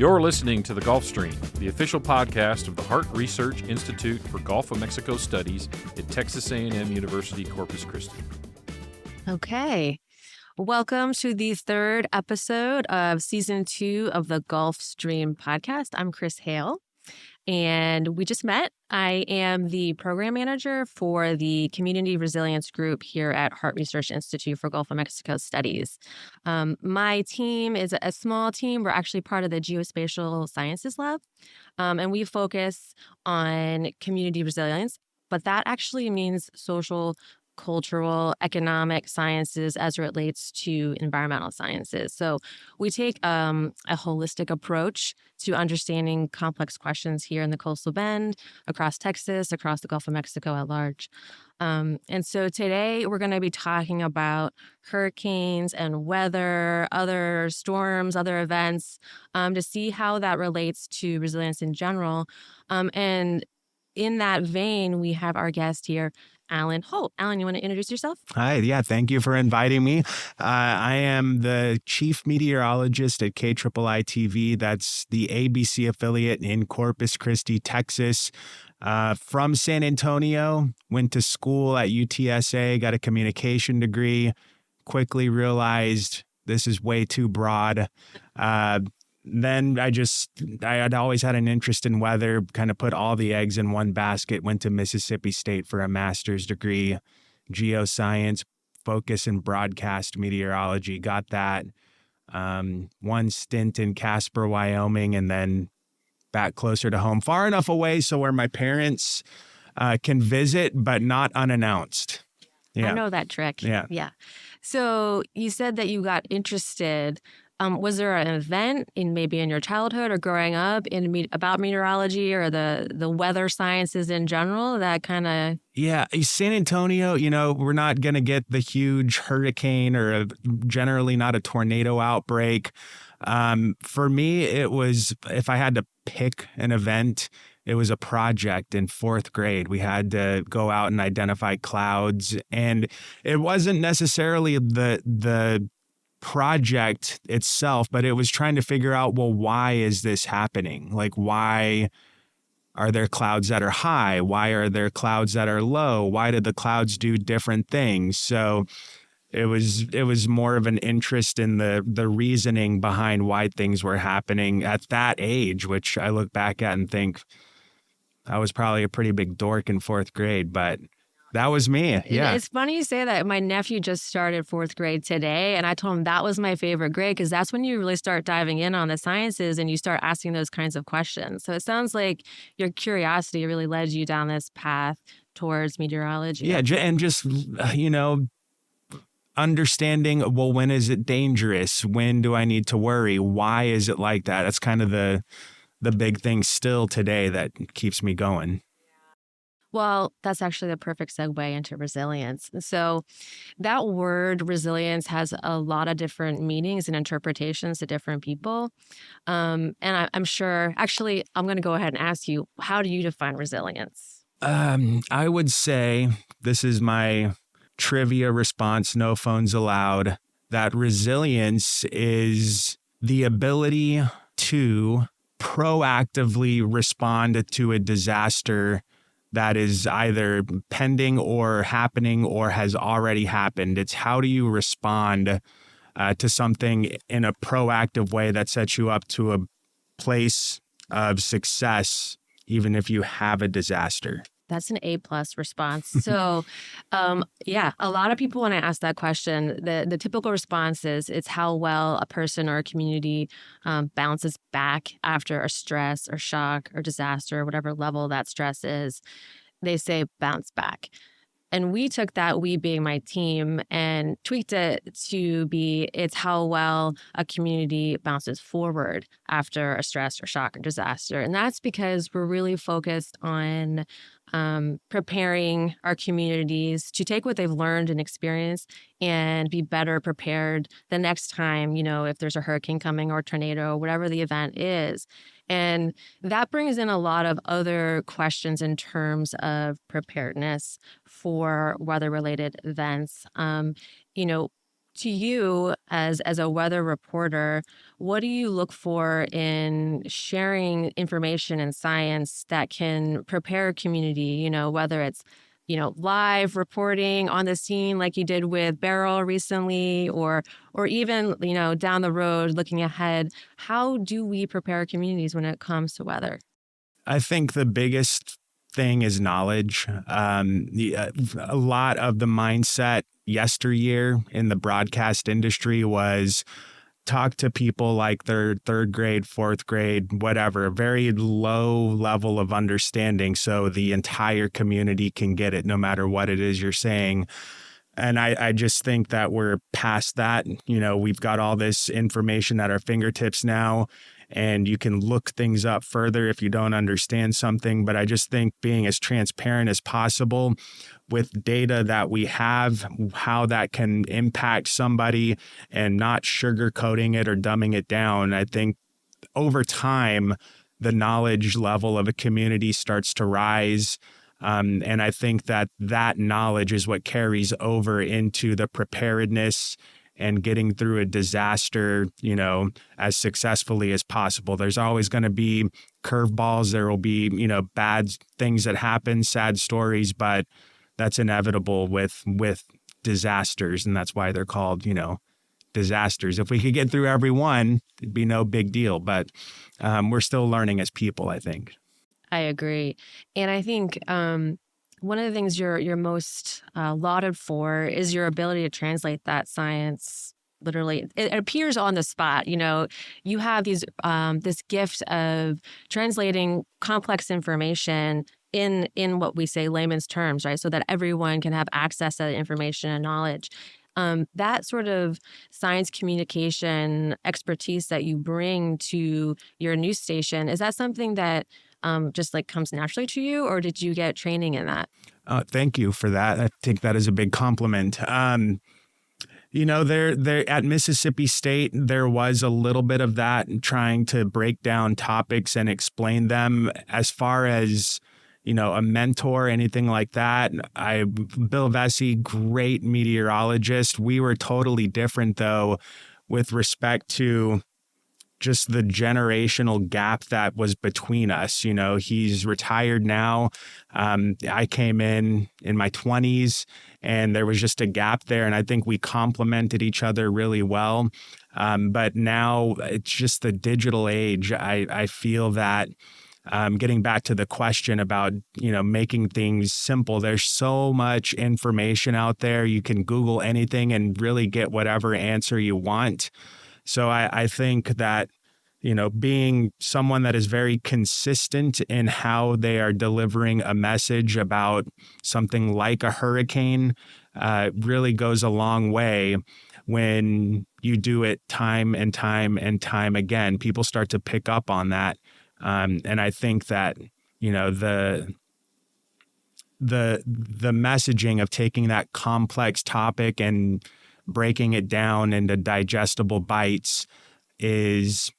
You're listening to The Gulf Stream, the official podcast of the Hart Research Institute for Gulf of Mexico Studies at Texas A&M University, Corpus Christi. Okay. Welcome to the third episode of Season 2 of the Gulf Stream podcast. I'm Chris Hale, and we just met. I am the program manager for the Community Resilience Group here at Hart Research Institute for Gulf of Mexico Studies. My team is a small team. We're actually part of the Geospatial Sciences Lab, and we focus on community resilience, but that actually means social, cultural, economic sciences as it relates to environmental sciences. So we take a holistic approach to understanding complex questions here in the Coastal Bend, across Texas, across the Gulf of Mexico at large. And so today we're going to be talking about hurricanes and weather, other storms, other events, to see how that relates to resilience in general. And in that vein, we have our guest here, Alan Holt. Alan, you want to introduce yourself? Hi, thank you for inviting me. I am the chief meteorologist at KIII-TV. That's the ABC affiliate in Corpus Christi, Texas. From San Antonio, went to school at UTSA, got a communication degree, quickly realized this is way too broad. Then I had always had an interest in weather, kind of put all the eggs in one basket, went to Mississippi State for a master's degree, geoscience, focus in broadcast meteorology, got that. One stint in Casper, Wyoming, and then back closer to home, far enough away so where my parents can visit, but not unannounced. Yeah. I know that trick. Yeah. So you said that you got interested. Was there an event maybe in your childhood or growing up about meteorology or the weather sciences in general that kind of... Yeah, San Antonio, we're not going to get the huge hurricane or generally not a tornado outbreak. For me, it was, if I had to pick an event, it was a project in fourth grade. We had to go out and identify clouds, and it wasn't necessarily the project itself, but it was trying to figure out, well, why is this happening? Like, why are there clouds that are high? Why are there clouds that are low? Why did the clouds do different things? So it was more of an interest in the reasoning behind why things were happening at that age, which I look back at and think I was probably a pretty big dork in fourth grade, but that was me. Yeah. It's funny you say that. My nephew just started fourth grade today, and I told him that was my favorite grade because that's when you really start diving in on the sciences and you start asking those kinds of questions. So it sounds like your curiosity really led you down this path towards meteorology. Yeah, and just, understanding, well, when is it dangerous? When do I need to worry? Why is it like that? That's kind of the big thing still today that keeps me going. Well, that's actually the perfect segue into resilience. So that word resilience has a lot of different meanings and interpretations to different people. And I'm sure, actually, I'm going to go ahead and ask you, how do you define resilience? I would say, this is my trivia response, no phones allowed, that resilience is the ability to proactively respond to a disaster that is either pending or happening or has already happened. It's how do you respond to something in a proactive way that sets you up to a place of success, even if you have a disaster. That's an A+ response. So, a lot of people, when I ask that question, the typical response is it's how well a person or a community bounces back after a stress or shock or disaster, whatever level that stress is. They say bounce back. And we took that, we being my team, and tweaked it to be it's how well a community bounces forward after a stress or shock or disaster. And that's because we're really focused on preparing our communities to take what they've learned and experienced and be better prepared the next time, if there's a hurricane coming or tornado, whatever the event is. And that brings in a lot of other questions in terms of preparedness for weather-related events. To you, as a weather reporter, what do you look for in sharing information and science that can prepare a community? Whether it's live reporting on the scene like you did with Beryl recently, or even down the road looking ahead. How do we prepare communities when it comes to weather? I think the biggest thing is knowledge. A lot of the mindset yesteryear in the broadcast industry was talk to people like they're third grade, fourth grade, whatever, very low level of understanding so the entire community can get it no matter what it is you're saying. And I just think that we're past that. We've got all this information at our fingertips now, and you can look things up further if you don't understand something. But I just think being as transparent as possible with data that we have, how that can impact somebody, and not sugarcoating it or dumbing it down. I think over time, the knowledge level of a community starts to rise. And I think that knowledge is what carries over into the preparedness and getting through a disaster, as successfully as possible. There's always going to be curveballs. There will be, bad things that happen, sad stories, but that's inevitable with disasters. And that's why they're called, disasters. If we could get through every one, it'd be no big deal. But we're still learning as people, I think. I agree. And I think one of the things you're most lauded for is your ability to translate that science. Literally, it appears on the spot. You have this gift of translating complex information in what we say layman's terms, right? So that everyone can have access to that information and knowledge. That sort of science communication expertise that you bring to your news station, is that something that just comes naturally to you, or did you get training in that? Thank you for that. I think that is a big compliment. There at Mississippi State, there was a little bit of that, trying to break down topics and explain them. As far as, a mentor, anything like that, Bill Vesey, great meteorologist. We were totally different, though, with respect to just the generational gap that was between us. He's retired now. I came in my 20s, and there was just a gap there. And I think we complemented each other really well. But now it's just the digital age. I feel that getting back to the question about, making things simple, there's so much information out there. You can Google anything and really get whatever answer you want. So I think that, being someone that is very consistent in how they are delivering a message about something like a hurricane really goes a long way. When you do it time and time and time again, people start to pick up on that. And I think that, the messaging of taking that complex topic and breaking it down into digestible bites that's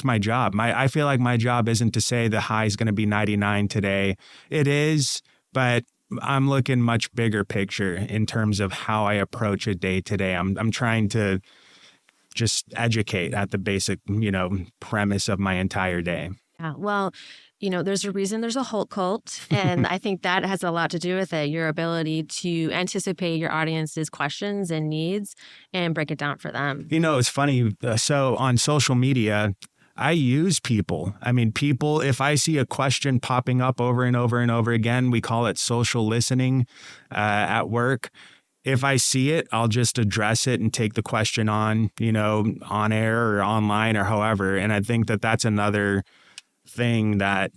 my job. I feel like my job isn't to say the high is going to be 99 today. It is, but I'm looking much bigger picture in terms of how I approach a day today. I'm trying to just educate at the basic, premise of my entire day. Yeah, well, there's a reason there's a Holt cult, and I think that has a lot to do with it. Your ability to anticipate your audience's questions and needs and break it down for them. It's funny. So on social media, I use people. People, if I see a question popping up over and over and over again, we call it social listening at work. If I see it, I'll just address it and take the question on air or online or however. And I think that that's another thing that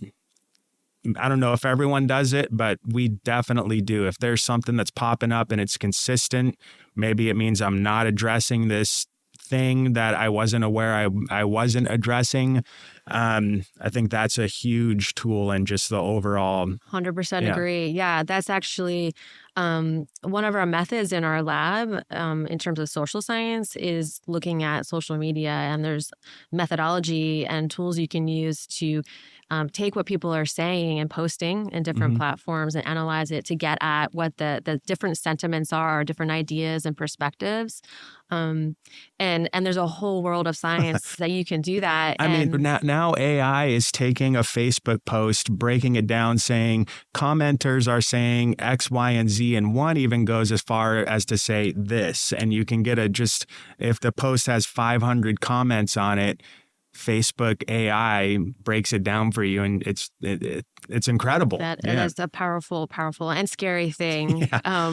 I don't know if everyone does it, but we definitely do. If there's something that's popping up and it's consistent, maybe it means I'm not addressing this thing that I wasn't aware I wasn't addressing. I think that's a huge tool in just the overall. 100% Yeah. agree. Yeah, that's actually one of our methods in our lab in terms of social science is looking at social media, and there's methodology and tools you can use to take what people are saying and posting in different platforms and analyze it to get at what the different sentiments are, different ideas and perspectives. And there's a whole world of science that you can do that. I mean, now AI is taking a Facebook post, breaking it down, saying commenters are saying X, Y, and Z, and one even goes as far as to say this. And you can get if the post has 500 comments on it, Facebook AI breaks it down for you, and it's incredible. That is a powerful and scary thing. Yeah.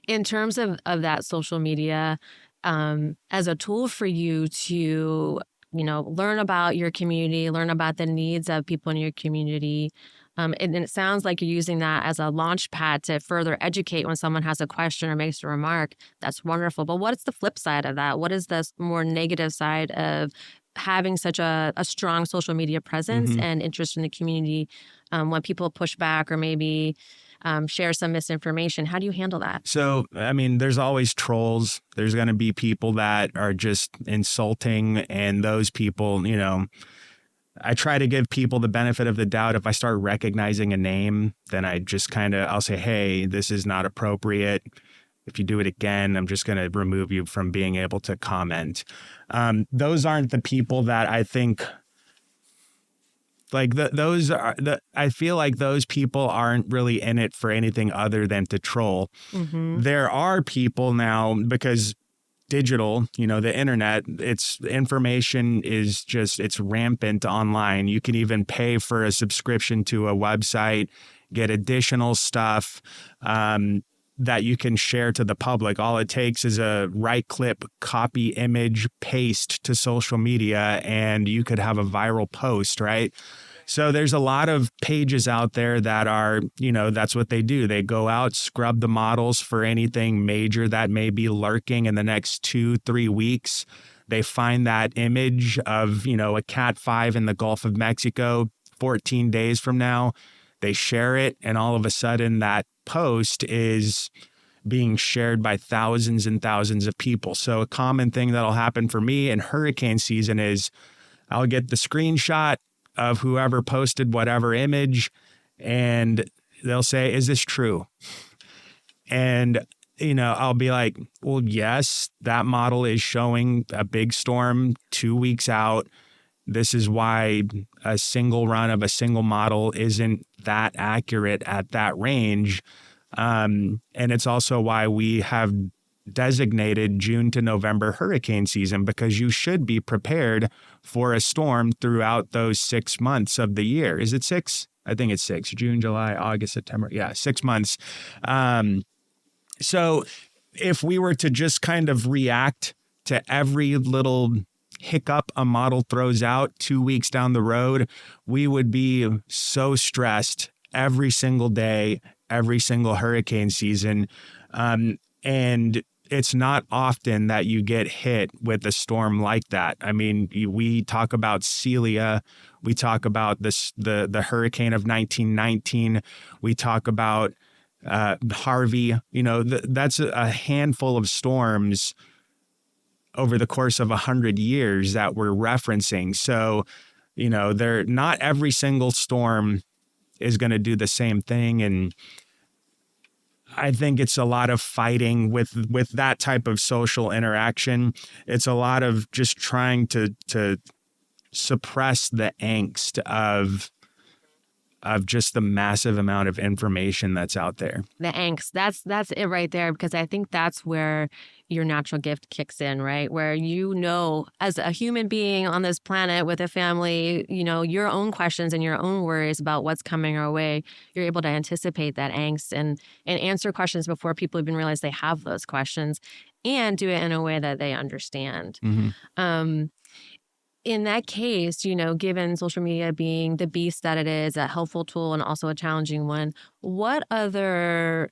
In terms of that social media, as a tool for you to, learn about your community, learn about the needs of people in your community. And it sounds like you're using that as a launch pad to further educate when someone has a question or makes a remark. That's wonderful. But what's the flip side of that? What is the more negative side of having such a strong social media presence and interest in the community when people push back or maybe share some misinformation? How do you handle that? So, I mean, there's always trolls. There's going to be people that are just insulting, and those people, I try to give people the benefit of the doubt. If I start recognizing a name, then I just I'll say, hey, this is not appropriate. If you do it again, I'm just going to remove you from being able to comment. Those aren't the people that I think, I feel like those people aren't really in it for anything other than to troll. There are people now, because digital, the internet, information is it's rampant online. You can even pay for a subscription to a website, get additional stuff that you can share to the public. All it takes is a right click, copy image, paste to social media, and you could have a viral post, right? So there's a lot of pages out there that are, that's what they do. They go out, scrub the models for anything major that may be lurking in the next 2-3 weeks. They find that image of, a Cat 5 in the Gulf of Mexico 14 days from now. They share it, and all of a sudden that post is being shared by thousands and thousands of people. So a common thing that'll happen for me in hurricane season is I'll get the screenshot of whoever posted whatever image, and they'll say, is this true? And, I'll be like, well, yes, that model is showing a big storm 2 weeks out. This is why a single run of a single model isn't that accurate at that range. And it's also why we have designated June to November hurricane season, because you should be prepared for a storm throughout those 6 months of the year. Is it 6? I think it's 6. June, July, August, September. Yeah, 6 months. So if we were to just kind of react to every little hiccup a model throws out 2 weeks down the road, we would be so stressed every single day, every single hurricane season. And it's not often that you get hit with a storm like that. I mean, we talk about Celia, we talk about the hurricane of 1919, we talk about Harvey. That's a handful of storms over the course of 100 years that we're referencing. So, not every single storm is going to do the same thing. And I think it's a lot of fighting with that type of social interaction. It's a lot of just trying to suppress the angst of just the massive amount of information that's out there. The angst, that's it right there, because I think that's where your natural gift kicks in, right? Where as a human being on this planet with a family, your own questions and your own worries about what's coming our way, you're able to anticipate that angst and answer questions before people even realize they have those questions, and do it in a way that they understand. In that case, given social media being the beast that it is, a helpful tool and also a challenging one, what other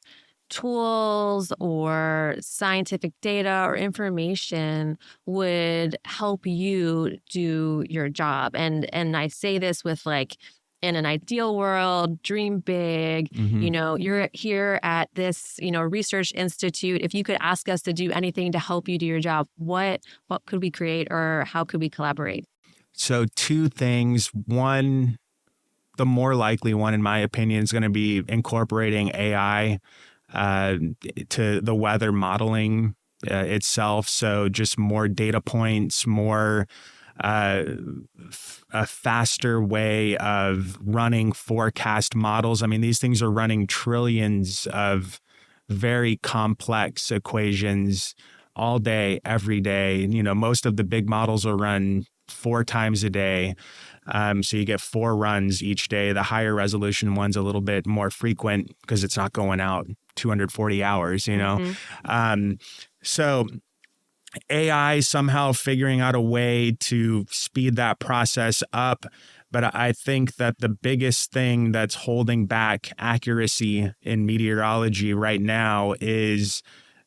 tools or scientific data or information would help you do your job? And I say this with like, in an ideal world, dream big, you're here at this, research institute. If you could ask us to do anything to help you do your job, what could we create, or how could we collaborate? So 2 things. One, the more likely one, in my opinion, is going to be incorporating AI to the weather modeling itself. So just more data points, more a faster way of running forecast models. I mean, these things are running trillions of very complex equations all day, every day. Most of the big models will run 4 times a day. So you get 4 runs each day. The higher resolution one's a little bit more frequent because it's not going out 240 hours, So AI somehow figuring out a way to speed that process up. But I think that the biggest thing that's holding back accuracy in meteorology right now is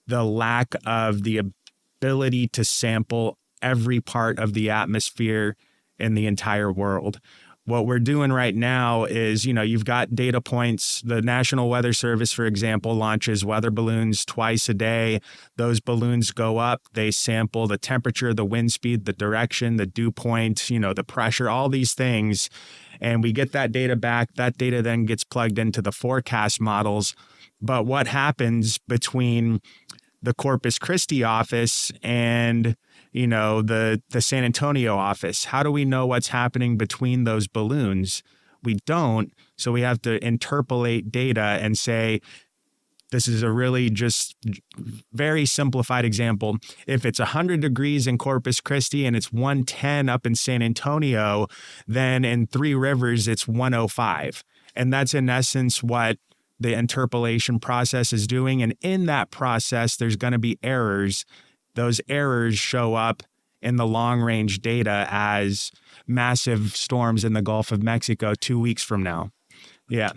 the lack of the ability to sample every part of the atmosphere in the entire world. What we're doing right now is, you've got data points. The National Weather Service, for example, launches weather balloons twice a day. Those balloons go up, they sample the temperature, the wind speed, the direction, the dew point, the pressure, all these things. And we get that data back. That data then gets plugged into the forecast models. But what happens between the Corpus Christi office and the San Antonio office? How do we know what's happening between those balloons? We don't. So we have to interpolate data and say, this is a really just very simplified example. If it's 100 degrees in Corpus Christi and it's 110 up in San Antonio, then in Three Rivers, it's 105. And that's in essence what the interpolation process is doing. And in that process, there's going to be errors. Those errors show up in the long range data as massive storms in the Gulf of Mexico 2 weeks from now. Yeah.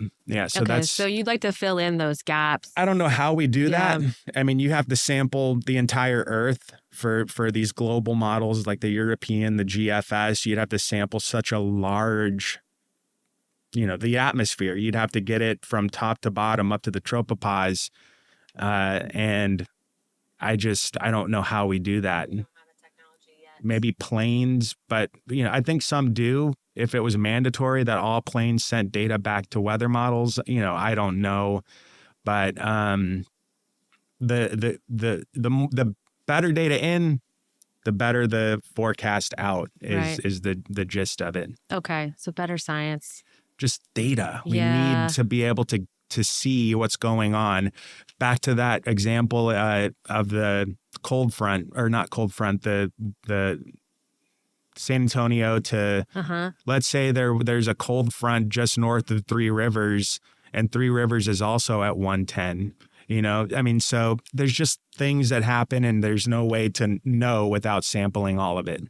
So so you'd like to fill in those gaps. I don't know how we do that. I mean, you have to sample the entire Earth for these global models like the European, the GFS. You'd have to sample such a large, the atmosphere. You'd have to get it from top to bottom up to the tropopause. And I don't know how we do that. Maybe planes, but I think some do. If it was mandatory that all planes sent data back to weather models, I don't know. But the better data in, the better the forecast out is the gist of it. Okay, so better science. Just data. We need to be able to see what's going on. Back to that example of the cold front, or not cold front, the San Antonio to, let's say there's a cold front just north of Three Rivers, and Three Rivers is also at 110. So there's just things that happen, and there's no way to know without sampling all of it.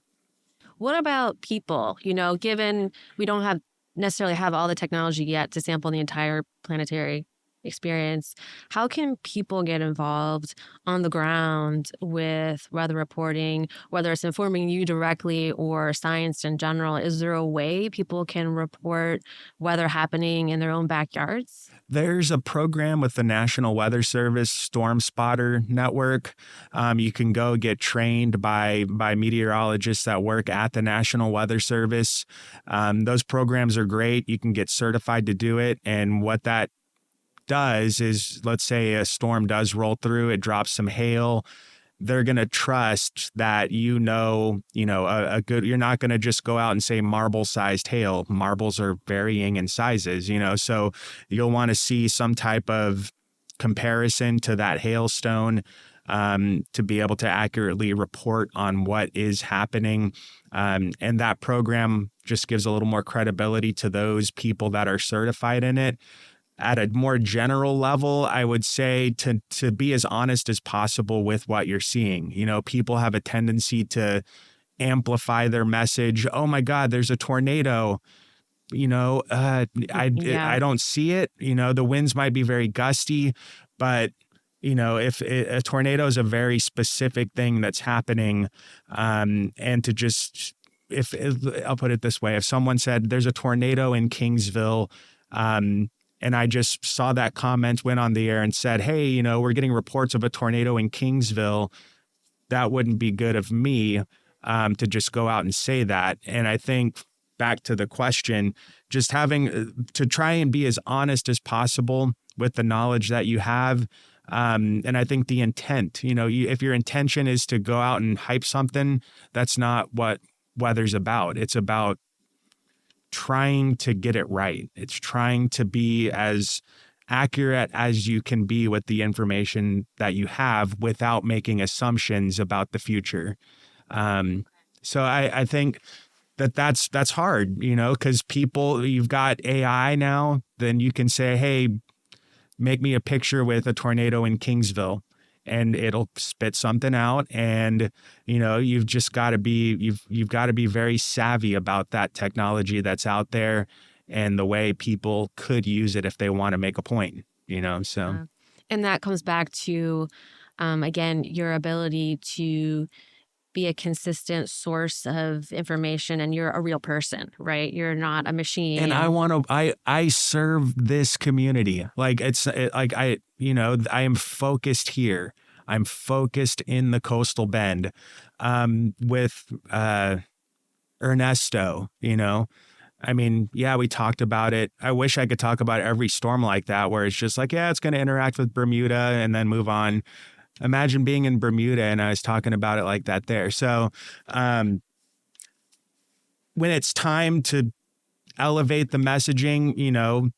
What about people? Given we don't necessarily have all the technology yet to sample the entire planetary experience, how can people get involved on the ground with weather reporting, whether it's informing you directly or science in general? Is there a way people can report weather happening in their own backyards? There's a program with the National Weather Service Storm Spotter Network. You can go get trained by meteorologists that work at the National Weather Service. Those programs are great. You can get certified to do it. And what that does is, let's say a storm does roll through, it drops some hail. They're going to trust that you're not going to just go out and say marble-sized hail. Marbles are varying in sizes, so you'll want to see some type of comparison to that hailstone to be able to accurately report on what is happening. And that program just gives a little more credibility to those people that are certified in it. At a more general level, I would say to be as honest as possible with what you're seeing. People have a tendency to amplify their message. Oh my God, there's a tornado. I don't see it. The winds might be very gusty, but if a tornado is a very specific thing that's happening, and to just, if I'll put it this way, if someone said there's a tornado in Kingsville, and I just saw that comment, went on the air and said, hey, we're getting reports of a tornado in Kingsville, that wouldn't be good of me to just go out and say that. And I think back to the question, just having to try and be as honest as possible with the knowledge that you have. And I think the intent, if your intention is to go out and hype something, that's not what weather's about. It's about trying to get it right. It's trying to be as accurate as you can be with the information that you have without making assumptions about the future. So I think that's hard, because you've got AI now, then you can say, hey, make me a picture with a tornado in Kingsville, and it'll spit something out. And, you've just got to be, you've got to be very savvy about that technology that's out there and the way people could use it if they want to make a point, so. Yeah. And that comes back to, again, your ability to be a consistent source of information, and you're a real person, right? You're not a machine. And I serve this community. Like I am focused here. I'm focused in the coastal bend, with, Ernesto, I mean, yeah, we talked about it. I wish I could talk about every storm like that, where it's just like, yeah, it's going to interact with Bermuda and then move on. Imagine being in Bermuda and I was talking about it like that there. So when it's time to elevate the messaging,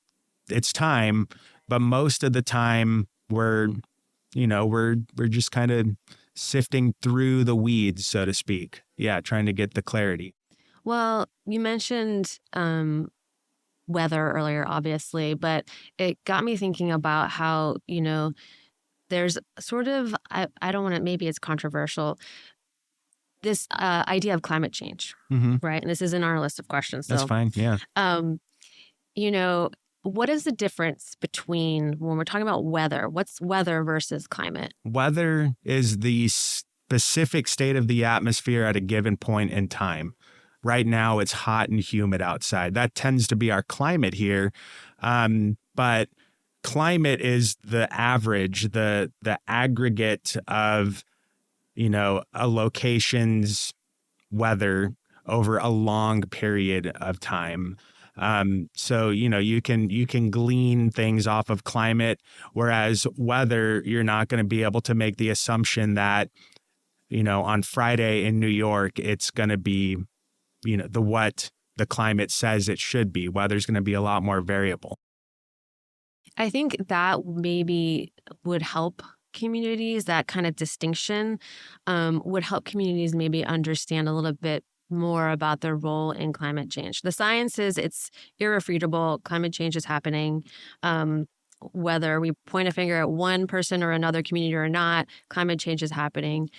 it's time. But most of the time we're just kind of sifting through the weeds, so to speak. Yeah, trying to get the clarity. Well, you mentioned weather earlier, obviously, but it got me thinking about how, there's sort of, I don't want to, maybe it's controversial, this idea of climate change, right? And this is in our list of questions. So, that's fine, yeah. What is the difference between, when we're talking about weather, what's weather versus climate? Weather is the specific state of the atmosphere at a given point in time. Right now, it's hot and humid outside. That tends to be our climate here. But climate is the average, the aggregate of, a location's weather over a long period of time. So, you can glean things off of climate, whereas weather, you're not going to be able to make the assumption that, on Friday in New York, it's going to be, what the climate says it should be. Weather's going to be a lot more variable. I think that maybe would help communities, that kind of distinction would help communities maybe understand a little bit more about their role in climate change. The science is, it's irrefutable. Climate change is happening. Whether we point a finger at one person or another community or not, climate change is happening.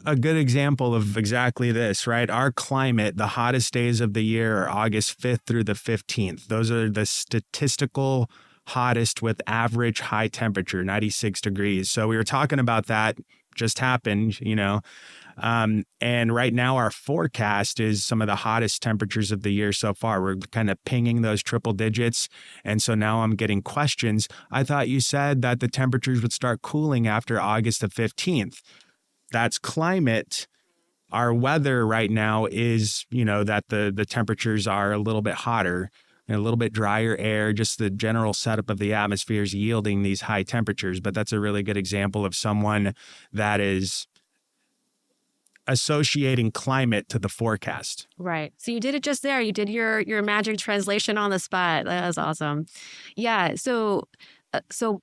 A good example of exactly this, right? Our climate, the hottest days of the year are August 5th through the 15th. Those are the statistical hottest with average high temperature, 96 degrees. So we were talking about that, just happened, and right now our forecast is some of the hottest temperatures of the year so far. We're kind of pinging those triple digits. And so now I'm getting questions. I thought you said that the temperatures would start cooling after August the 15th. That's climate. Our weather right now is, that the temperatures are a little bit hotter and a little bit drier air. Just the general setup of the atmosphere is yielding these high temperatures. But that's a really good example of someone that is associating climate to the forecast. Right. So you did it just there. You did your magic translation on the spot. That was awesome. Yeah. So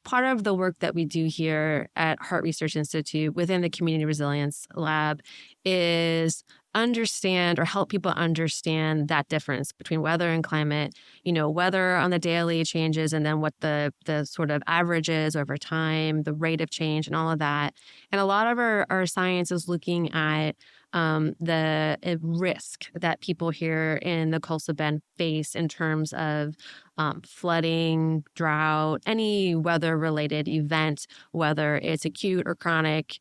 part of the work that we do here at Heart Research Institute within the Community Resilience Lab is understand or help people understand that difference between weather and climate, weather on the daily changes and then what the sort of average is over time, the rate of change and all of that. And a lot of our science is looking at the risk that people here in the coastal bend face in terms of flooding, drought, any weather-related event, whether it's acute or chronic.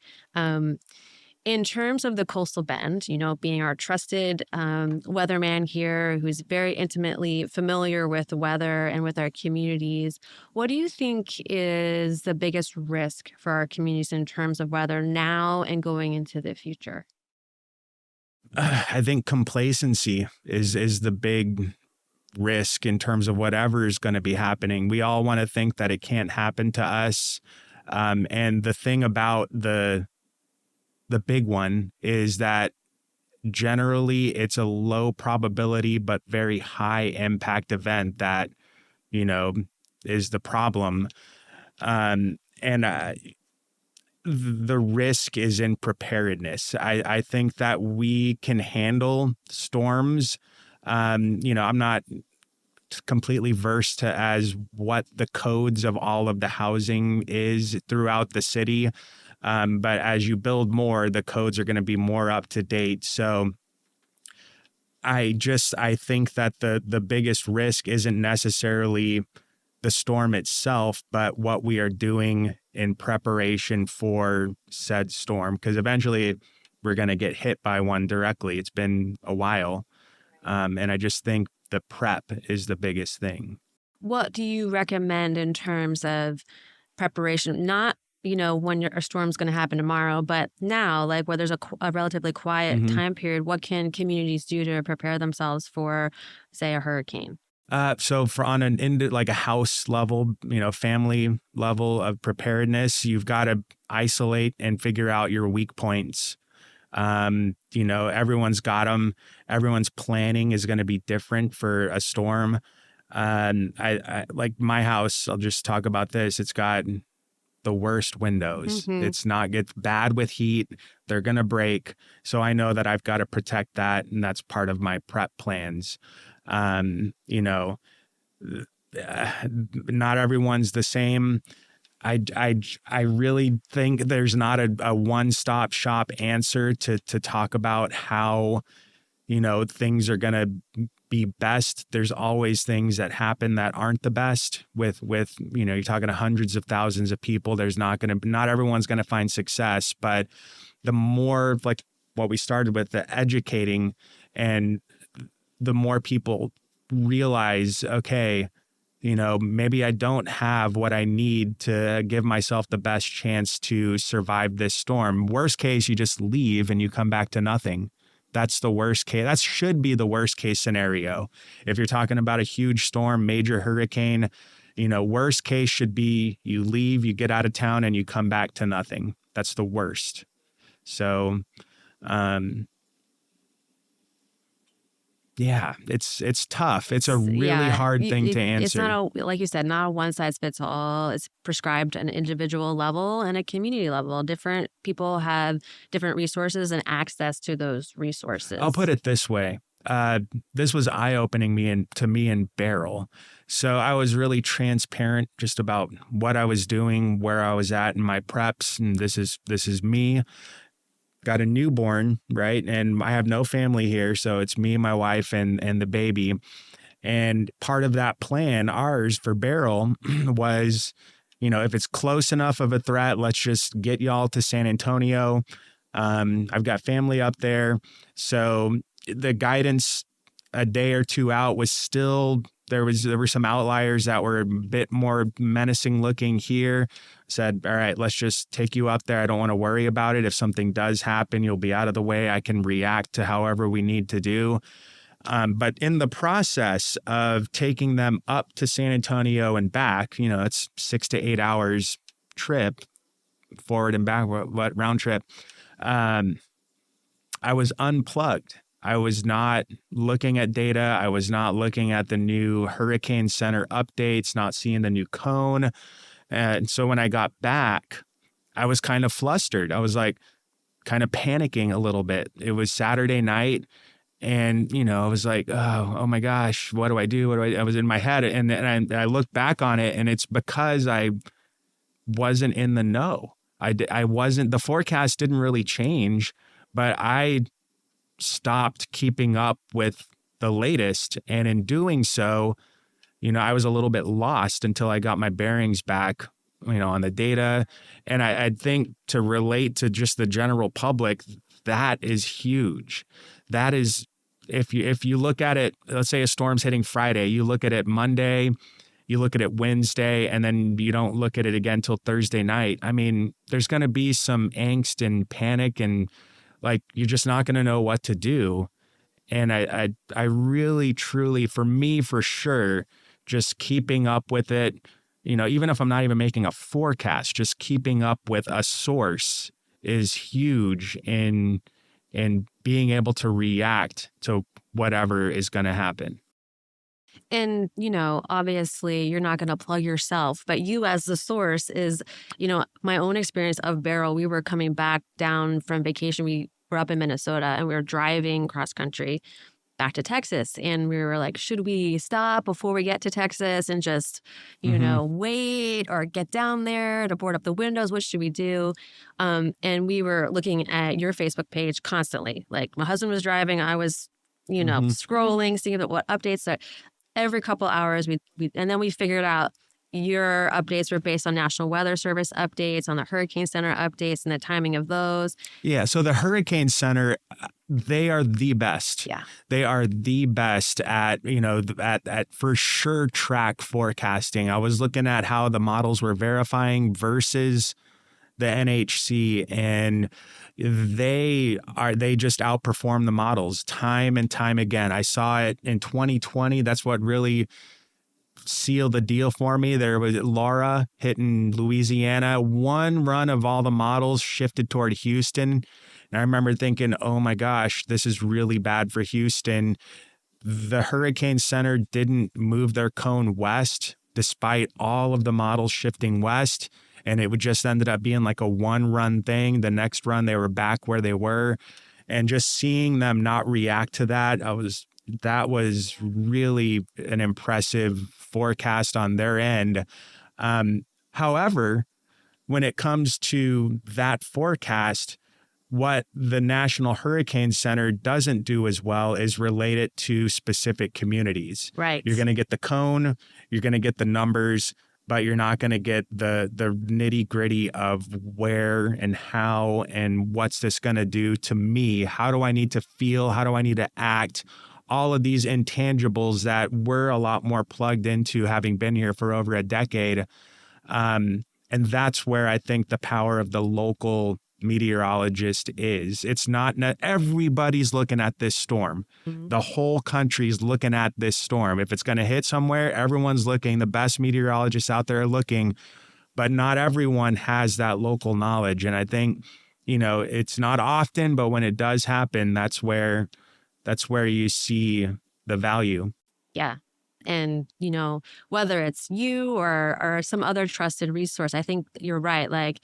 In terms of the coastal bend, being our trusted weatherman here, who's very intimately familiar with the weather and with our communities, what do you think is the biggest risk for our communities in terms of weather now and going into the future? I think complacency is the big risk in terms of whatever is going to be happening. We all want to think that it can't happen to us. And the thing about the big one is that generally it's a low probability but very high impact event that, is the problem. The risk is in preparedness. I think that we can handle storms. I'm not completely versed to as what the codes of all of the housing is throughout the city. But as you build more, the codes are going to be more up to date. So I think that the biggest risk isn't necessarily the storm itself, but what we are doing in preparation for said storm, because eventually we're going to get hit by one directly. It's been a while. And I just think the prep is the biggest thing. What do you recommend in terms of preparation? Not, when a storm's going to happen tomorrow, but now, like where there's a relatively quiet time period, what can communities do to prepare themselves for, say, a hurricane? So for on like a house level, family level of preparedness, you've got to isolate and figure out your weak points. Everyone's got them. Everyone's planning is going to be different for a storm. I like my house. I'll just talk about this. It's got the worst windows. It's bad with heat. They're going to break. So I know that I've got to protect that. And that's part of my prep plans. Not everyone's the same. I really think there's not a one-stop shop answer to talk about how, things are going to be best. There's always things that happen that aren't the best with, you're talking to hundreds of thousands of people. Not everyone's going to find success, but the more like what we started with, the educating, and the more people realize, okay, maybe I don't have what I need to give myself the best chance to survive this storm. Worst case, you just leave and you come back to nothing. That's the worst case. That should be the worst case scenario. If you're talking about a huge storm, major hurricane, worst case should be you leave, you get out of town, and you come back to nothing. That's the worst. So, yeah, it's tough. It's a really hard thing to answer. It's not like you said, not a one size fits all. It's prescribed at an individual level and a community level. Different people have different resources and access to those resources. I'll put it this way. This was eye-opening to me in Beryl. So I was really transparent just about what I was doing, where I was at in my preps, and this is me. Got a newborn, right? And I have no family here. So it's me, my wife, and the baby. And part of that plan, ours for Beryl, was, if it's close enough of a threat, let's just get y'all to San Antonio. I've got family up there. So the guidance a day or two out was still, there were some outliers that were a bit more menacing looking here. Said, all right, let's just take you up there. I don't want to worry about it. If something does happen, you'll be out of the way. I can react to however we need to do. But in the process of taking them up to San Antonio and back, it's 6 to 8 hours trip, forward and back, round trip. I was unplugged. I was not looking at data. I was not looking at the new Hurricane Center updates, not seeing the new cone. And so when I got back, I was kind of flustered. I was like kind of panicking a little bit. It was Saturday night. And, I was like, oh my gosh, what do I do? I was in my head. And I looked back on it, and it's because I wasn't in the know. I wasn't, the forecast didn't really change, but I stopped keeping up with the latest. And in doing so, I was a little bit lost until I got my bearings back, on the data. And I think to relate to just the general public, that is huge. That is, if you look at it, let's say a storm's hitting Friday, you look at it Monday, you look at it Wednesday, and then you don't look at it again till Thursday night. I mean, there's going to be some angst and panic, and like, you're just not going to know what to do. And I really, truly, for me, for sure, just keeping up with it, even if I'm not even making a forecast, just keeping up with a source is huge in being able to react to whatever is going to happen. And, obviously you're not going to plug yourself, but you as the source is, my own experience of Beryl. We were coming back down from vacation. We were up in Minnesota and we were driving cross country back to Texas. And we were like, should we stop before we get to Texas and just, wait or get down there to board up the windows? What should we do? And we were looking at your Facebook page constantly. Like, my husband was driving. I was, scrolling, seeing what updates are. Every couple hours, and then we figured out your updates were based on National Weather Service updates, on the Hurricane Center updates, and the timing of those. Yeah. So the Hurricane Center, they are the best. Yeah. They are the best at, at for sure track forecasting. I was looking at how the models were verifying versus the NHC, and they just outperform the models time and time again. I saw it in 2020. That's what really sealed the deal for me. There was Laura hitting Louisiana. One run of all the models shifted toward Houston. And I remember thinking, oh my gosh, this is really bad for Houston. The Hurricane Center didn't move their cone west despite all of the models shifting west. And it would just ended up being like a one-run thing. The next run, they were back where they were. And just seeing them not react to that, that was really an impressive forecast on their end. However, when it comes to that forecast, what the National Hurricane Center doesn't do as well is relate it to specific communities. Right. You're going to get the cone, you're going to get the numbers, but you're not going to get the nitty gritty of where and how and what's this going to do to me? How do I need to feel? How do I need to act? All of these intangibles that we're a lot more plugged into, having been here for over a decade. And that's where I think the power of the local meteorologist is. It's not everybody's looking at this storm. Mm-hmm. The whole country's looking at this storm. If it's going to hit somewhere, everyone's looking. The best meteorologists out there are looking, but not everyone has that local knowledge. And I think, it's not often, but when it does happen, that's where you see the value. Yeah. And, whether it's you or some other trusted resource, I think you're right. Like,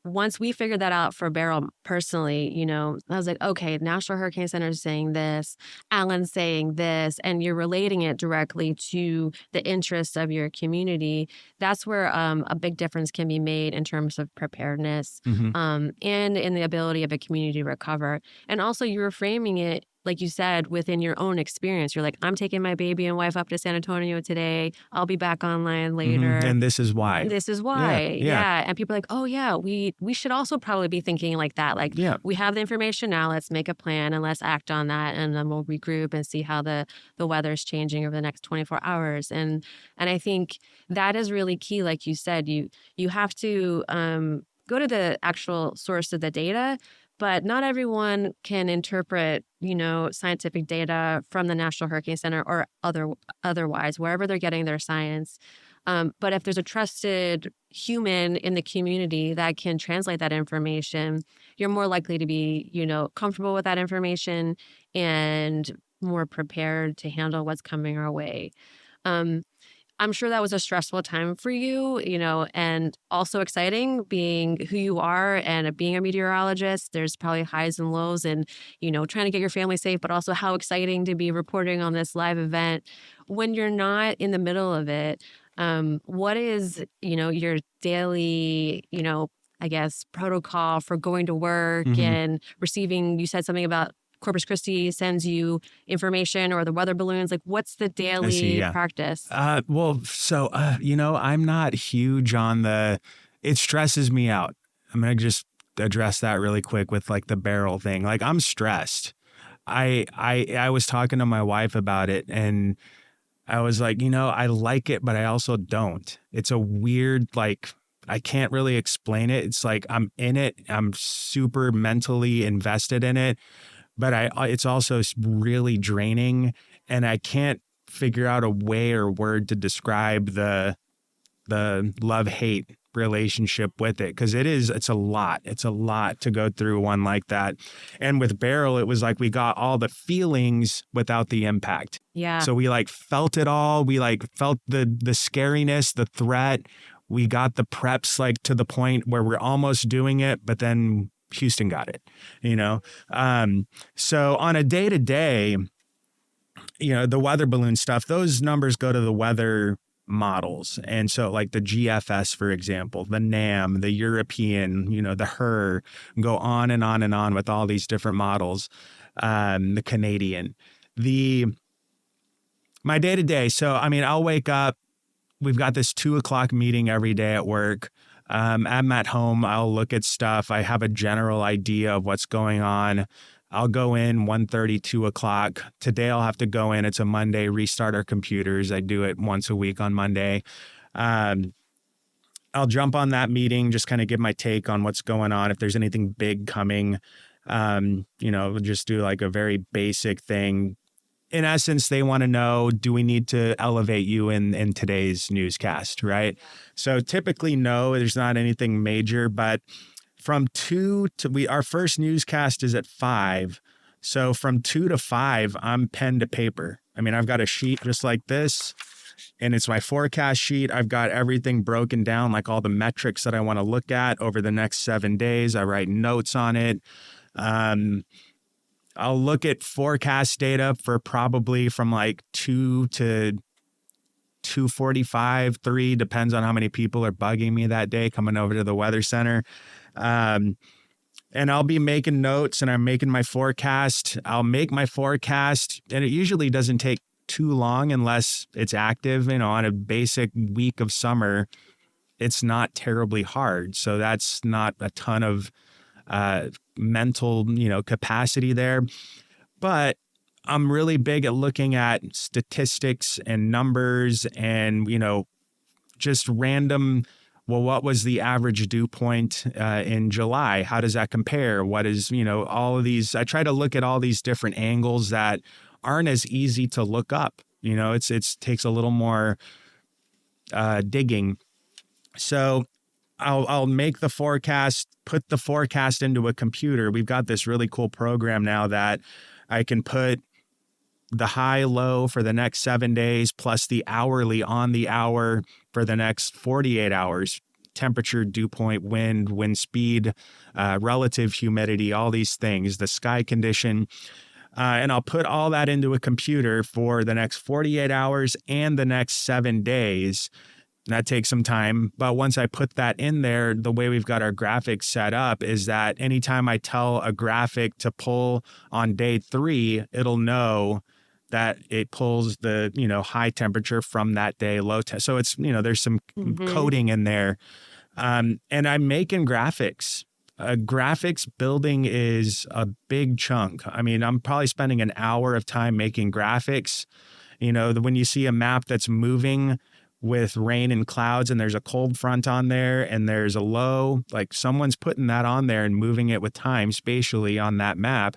once we figured that out for Beryl personally, I was like, okay, National Hurricane Center is saying this, Alan's saying this, and you're relating it directly to the interests of your community. That's where a big difference can be made in terms of preparedness, and in the ability of a community to recover. And also, you were framing it, like you said, within your own experience. You're like, I'm taking my baby and wife up to San Antonio today. I'll be back online later. And this is why. This is why. Yeah. And people are like, oh, yeah, we should also probably be thinking like that. Like, we have the information now. Let's make a plan and let's act on that. And then we'll regroup and see how the weather is changing over the next 24 hours. And I think that is really key. Like you said, you have to go to the actual source of the data. But not everyone can interpret, scientific data from the National Hurricane Center or otherwise, wherever they're getting their science. But if there's a trusted human in the community that can translate that information, you're more likely to be, comfortable with that information and more prepared to handle what's coming our way. I'm sure that was a stressful time for you, and also exciting being who you are and being a meteorologist. There's probably highs and lows and, trying to get your family safe, but also how exciting to be reporting on this live event. When you're not in the middle of it, what is, your daily, I guess, protocol for going to work and receiving, you said something about Corpus Christi sends you information or the weather balloons? Like, what's the daily practice? I'm not huge on it stresses me out. I'm going to just address that really quick with like the barrel thing. Like, I'm stressed. I was talking to my wife about it, and I was like, I like it, but I also don't. It's a weird, like, I can't really explain it. It's like I'm in it. I'm super mentally invested in it, but it's also really draining, and I can't figure out a way or word to describe the love-hate relationship with it, because it's a lot to go through one like that. And with Barrel, it was like we got all the feelings without the impact. So we like felt it all. We like felt the scariness, the threat. We got the preps like to the point where we're almost doing it, but then Houston got it, so on a day-to-day, the weather balloon stuff, those numbers go to the weather models. And so like the GFS, for example, the NAM, the European, the HER, go on and on and on with all these different models, the Canadian, my day to day. So, I'll wake up, we've got this 2:00 meeting every day at work. I'm at home. I'll look at stuff. I have a general idea of what's going on. I'll go in 1:30, 2:00. Today I'll have to go in. It's a Monday, restart our computers. I do it once a week on Monday. I'll jump on that meeting, just kind of give my take on what's going on. If there's anything big coming, we'll just do like a very basic thing. In essence, they want to know, do we need to elevate you in today's newscast, right? So typically, no, there's not anything major, but from 2 to our first newscast is at 5. So from 2 to 5, I'm pen to paper. I've got a sheet just like this, and it's my forecast sheet. I've got everything broken down, like all the metrics that I want to look at over the next 7 days. I write notes on it. I'll look at forecast data for probably from like 2 to 2:45, 3, depends on how many people are bugging me that day coming over to the weather center. And I'll be making notes, and I'm making my forecast. I'll make my forecast, and it usually doesn't take too long unless it's active. On a basic week of summer, it's not terribly hard. So that's not a ton of mental, capacity there. But I'm really big at looking at statistics and numbers and, just random. Well, what was the average dew point in July? How does that compare? What is, all of these? I try to look at all these different angles that aren't as easy to look up. It takes a little more digging. So I'll make the forecast, put the forecast into a computer. We've got this really cool program now that I can put the high, low for the next 7 days, plus the hourly on the hour for the next 48 hours, temperature, dew point, wind speed, relative humidity, all these things, the sky condition. And I'll put all that into a computer for the next 48 hours and the next 7 days. That takes some time. But once I put that in there, the way we've got our graphics set up is that anytime I tell a graphic to pull on day 3, it'll know that it pulls the, high temperature from that day, so it's, there's some coding in there. And I'm making graphics. Graphics building is a big chunk. I'm probably spending an hour of time making graphics. When you see a map that's moving with rain and clouds and there's a cold front on there and there's a low, like someone's putting that on there and moving it with time spatially on that map.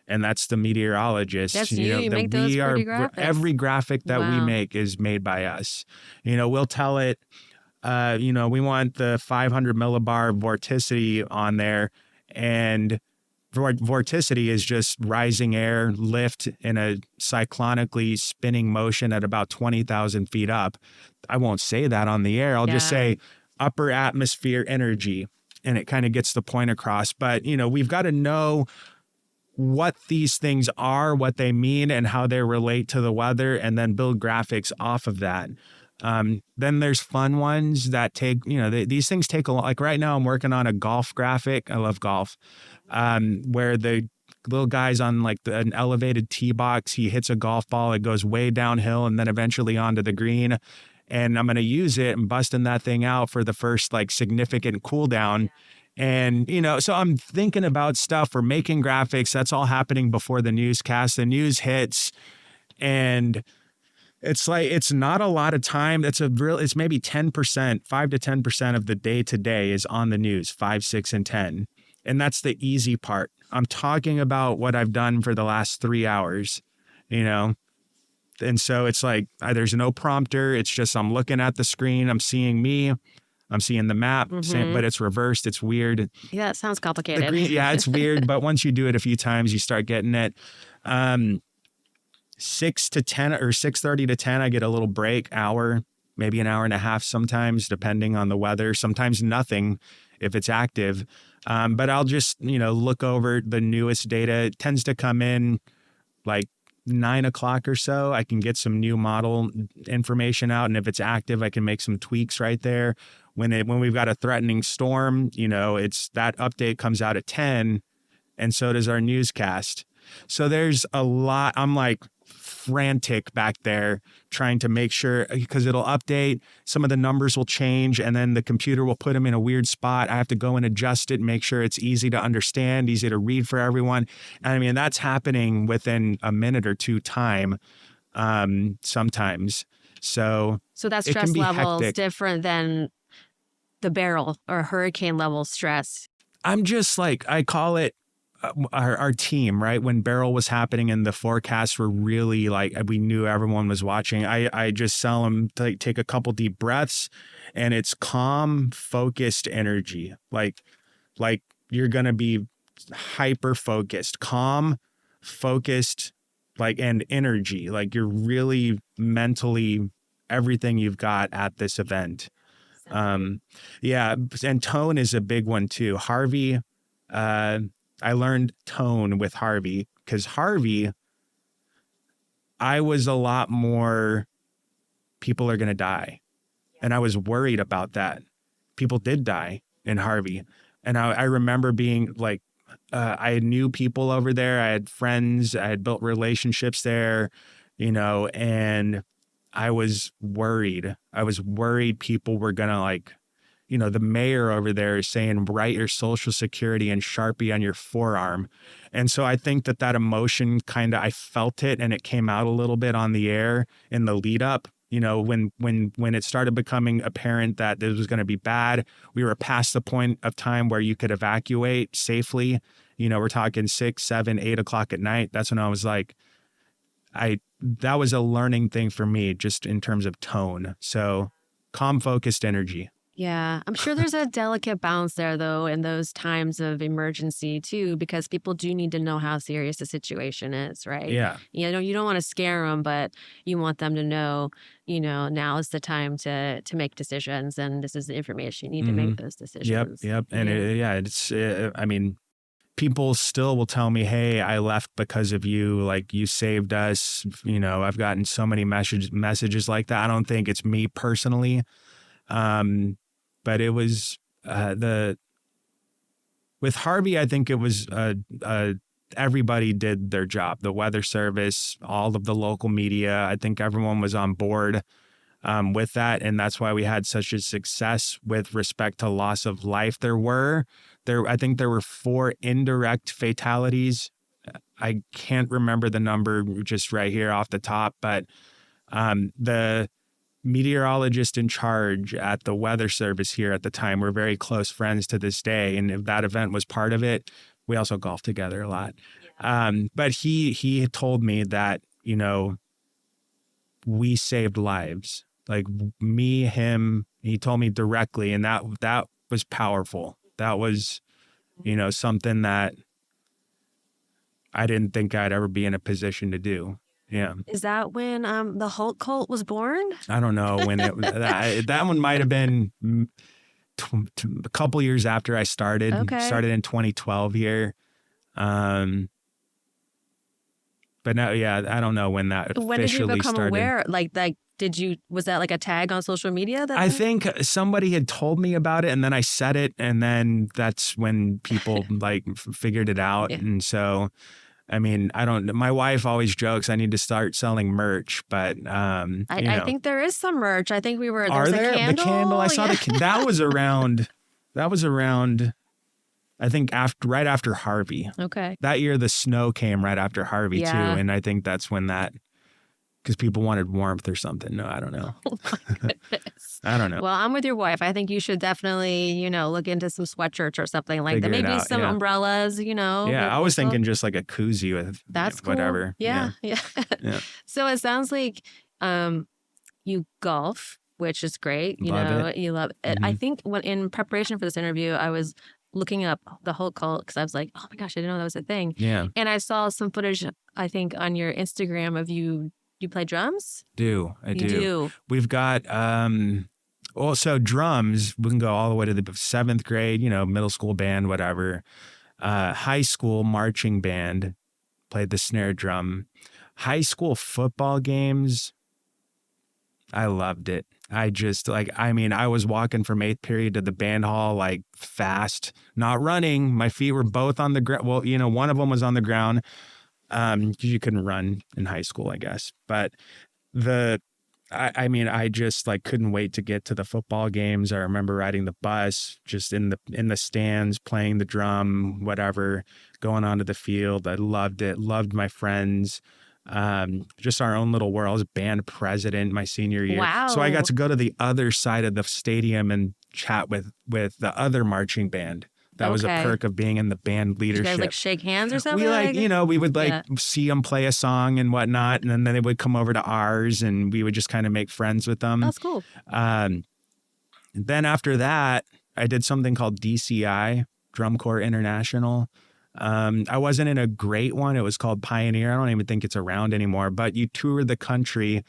And that's the meteorologist. That's you make those pretty graphics. Every graphic that we make is made by us. We'll tell it, we want the 500 millibar vorticity on there, and vorticity is just rising air lift in a cyclonically spinning motion at about 20,000 feet up. I won't say that on the air. I'll just say upper atmosphere energy, and it kind of gets the point across. But, we've got to know what these things are, what they mean, and how they relate to the weather, and then build graphics off of that. Then there's fun ones that take, these things take a lot. Like right now I'm working on a golf graphic. I love golf, where the little guy's on like an elevated tee box. He hits a golf ball. It goes way downhill and then eventually onto the green. And I'm going to use it and busting that thing out for the first like significant cool down. And, so I'm thinking about stuff. We're making graphics. That's all happening before the newscast. The news hits and it's like, it's not a lot of time. It's maybe 10%, 5 to 10% of the day to day is on the news, 5, 6, and 10. And that's the easy part. I'm talking about what I've done for the last 3 hours, And so it's like, there's no prompter. It's just, I'm looking at the screen. I'm seeing me. I'm seeing the map, but it's reversed. It's weird. Yeah, it sounds complicated. It's weird. But once you do it a few times, you start getting it. 6 to 10 or 6:30 to 10, I get a little break, hour, maybe an hour and a half sometimes, depending on the weather. Sometimes nothing if it's active. But I'll just, look over the newest data. It tends to come in like 9 o'clock or so. I can get some new model information out. And if it's active, I can make some tweaks right there. When we've got a threatening storm, it's that update comes out at 10 and so does our newscast. So there's a lot. I'm like frantic back there trying to make sure, because it'll update, some of the numbers will change and then the computer will put them in a weird spot. I have to go and adjust it and make sure it's easy to understand, easy to read for everyone. And I mean, that's happening within a minute or two time sometimes. So that stress level is hectic. different than the barrel or hurricane level stress. I'm just like, I call it our team, right? When Beryl was happening and the forecasts were really like, we knew everyone was watching. I just tell them to take a couple deep breaths, and it's calm, focused energy. Like you're going to be hyper focused, calm, focused, and energy. Like you're really mentally everything you've got at this event. Yeah. And tone is a big one too. Harvey, I learned tone with Harvey because Harvey, I was a lot more, people are going to die. And I was worried about that. People did die in Harvey. And I remember being like, I knew people over there. I had friends. I had built relationships there, and I was worried. I was worried people were going to the mayor over there is saying, write your social security in Sharpie on your forearm. And so I think that emotion I felt it, and it came out a little bit on the air in the lead up, when it started becoming apparent that this was going to be bad. We were past the point of time where you could evacuate safely. We're talking 6, 7, 8 o'clock at night. That's when I was like, that was a learning thing for me, just in terms of tone. So calm, focused energy. Yeah, I'm sure there's a delicate balance there, though, in those times of emergency, too, because people do need to know how serious the situation is, right? Yeah. You don't want to scare them, but you want them to know, now is the time to make decisions, and this is the information you need to make those decisions. Yep. And people still will tell me, hey, I left because of you. Like, you saved us. I've gotten so many messages like that. I don't think it's me personally. But it was with Harvey, I think it was everybody did their job. The weather service, all of the local media, I think everyone was on board with that. And that's why we had such a success with respect to loss of life. I think there were 4 indirect fatalities. I can't remember the number just right here off the top, but the meteorologist in charge at the weather service here at the time, we're very close friends to this day. And if that event was part of it, we also golfed together a lot. But he had told me that, we saved lives, like me, him, he told me directly. And that was powerful. That was, something that I didn't think I'd ever be in a position to do. Yeah. Is that when the Holt cult was born? I don't know when that one might have been a couple years after I started. Okay. Started in 2012 here. But now, yeah, I don't know when that When did you officially become started. aware? Like was that like a tag on social media? I think somebody had told me about it, and then I said it, and then that's when people like figured it out. Yeah. And so, I mean, my wife always jokes I need to start selling merch, but I think there is some merch. I think are there? A candle? The candle, I saw that was around, I think right after Harvey. Okay. That year the snow came right after Harvey too, and I think that's when because people wanted warmth or something. No, I don't know. Oh my goodness. I don't know. Well, I'm with your wife. I think you should definitely, look into some sweatshirts or something like that. Maybe some umbrellas, Yeah, I was thinking just like a koozie with that's cool. whatever. Yeah. So it sounds like you golf, which is great. You love it. Mm-hmm. I think in preparation for this interview, I was looking up the whole cult because I was like, oh my gosh, I didn't know that was a thing. Yeah. And I saw some footage, I think, on your Instagram of you. You play drums? I do. We've got so drums, we can go all the way to the 7th grade, middle school band, whatever. High school marching band, played the snare drum. High school football games, I loved it. I was walking from 8th period to the band hall like fast, not running. My feet were both on the ground. Well, one of them was on the ground. Because you couldn't run in high school, I guess. But I just like couldn't wait to get to the football games. I remember riding the bus, just in the stands, playing the drum, whatever, going onto the field. I loved it. Loved my friends. Just our own little world. I was band president my senior year. Wow. So I got to go to the other side of the stadium and chat with the other marching band. That was a perk of being in the band leadership. Did you guys like shake hands or something? We would see them play a song and whatnot, and then they would come over to ours, and we would just kind of make friends with them. That's cool. Then after that, I did something called DCI, Drum Corps International. I wasn't in a great one. It was called Pioneer. I don't even think it's around anymore. But you tour the country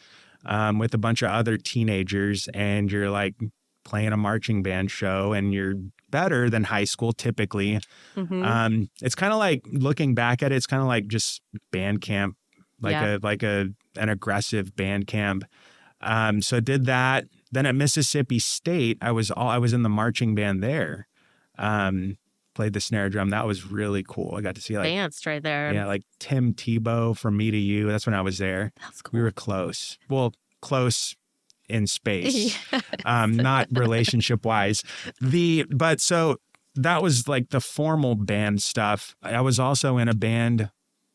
with a bunch of other teenagers, and you're like playing a marching band show, and you're better than high school typically. Mm-hmm. It's kind of like, looking back at it, it's kind of like just band camp, an aggressive band camp. So I did that. Then at Mississippi State, I was in the marching band there. Played the snare drum. That was really cool. I got to see danced right there. Yeah, like Tim Tebow from Me to You. That's when I was there. That's cool. We were close. Well, close in space, not relationship wise. So that was like the formal band stuff. I was also in a band,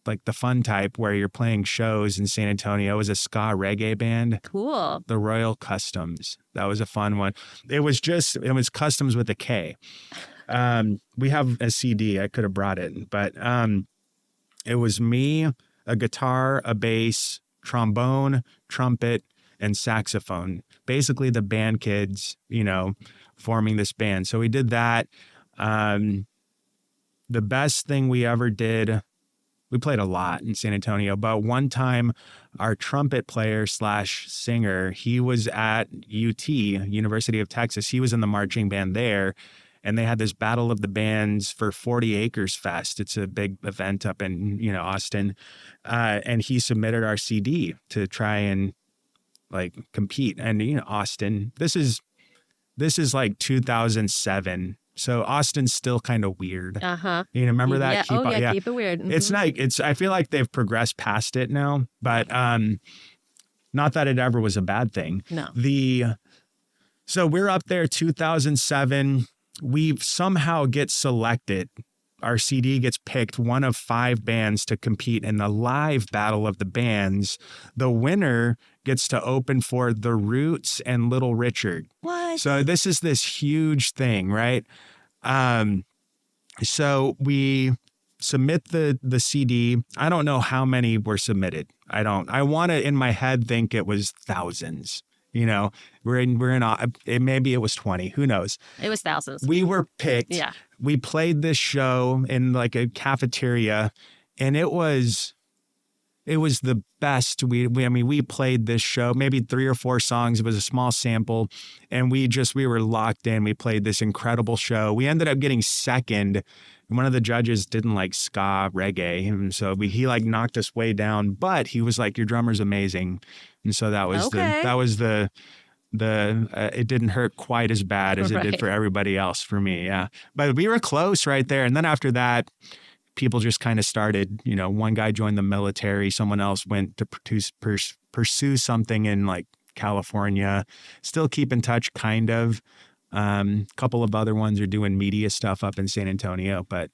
like the fun type, where you're playing shows in San Antonio. It was a ska reggae band. Cool. The Royal Customs. That was a fun one. It was Customs with a K. We have a CD. I could have brought it, but it was me, a guitar, a bass, trombone, trumpet, and saxophone. Basically the band kids, forming this band. So we did that. The best thing we ever did, we played a lot in San Antonio, but one time our trumpet player / singer, he was at UT, University of Texas. He was in the marching band there, and they had this Battle of the Bands for 40 Acres Fest. It's a big event up in, Austin. And he submitted our CD to try and compete. And Austin, this is like 2007. So Austin's still kind of weird. Remember that? Yeah. Keep it weird. Mm-hmm. I feel like they've progressed past it now, but not that it ever was a bad thing. No. So we're up there 2007. We somehow get selected. Our CD gets picked, one of 5 bands to compete in the live Battle of the Bands. The winner gets to open for The Roots and Little Richard. What? So this is this huge thing, right? So we submit the CD. I don't know how many were submitted. I want to, in my head, think it was thousands. Maybe it was 20. Who knows? It was thousands. We were picked. Yeah. We played this show in like a cafeteria, and it was It was the best. We played this show, maybe 3 or 4 songs. It was a small sample, and we were locked in. We played this incredible show. We ended up getting second. One of the judges didn't like ska reggae, and so he like knocked us way down. But he was like, "Your drummer's amazing," and so that was it didn't hurt quite as bad as it did for everybody else for me. Yeah, but we were close right there, and then after that, people just kind of started, one guy joined the military. Someone else went to pursue something in like California, still keep in touch kind of. A couple of other ones are doing media stuff up in San Antonio, but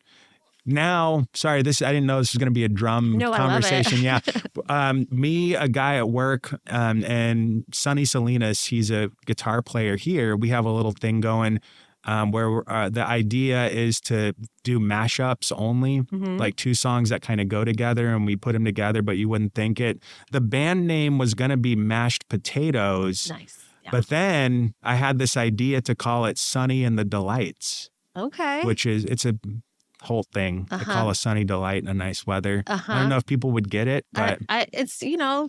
now, sorry, I didn't know this was going to be a drum conversation. I love it. Yeah. Me, a guy at work, and Sonny Salinas, he's a guitar player here. We have a little thing going where the idea is to do mashups only, like 2 songs that kind of go together, and we put them together, but you wouldn't think it. The band name was going to be Mashed Potatoes. Nice. Yeah. But then I had this idea to call it Sunny and the Delights. Okay. It's a whole thing. I call a sunny delight in a nice weather. I don't know if people would get it, but it's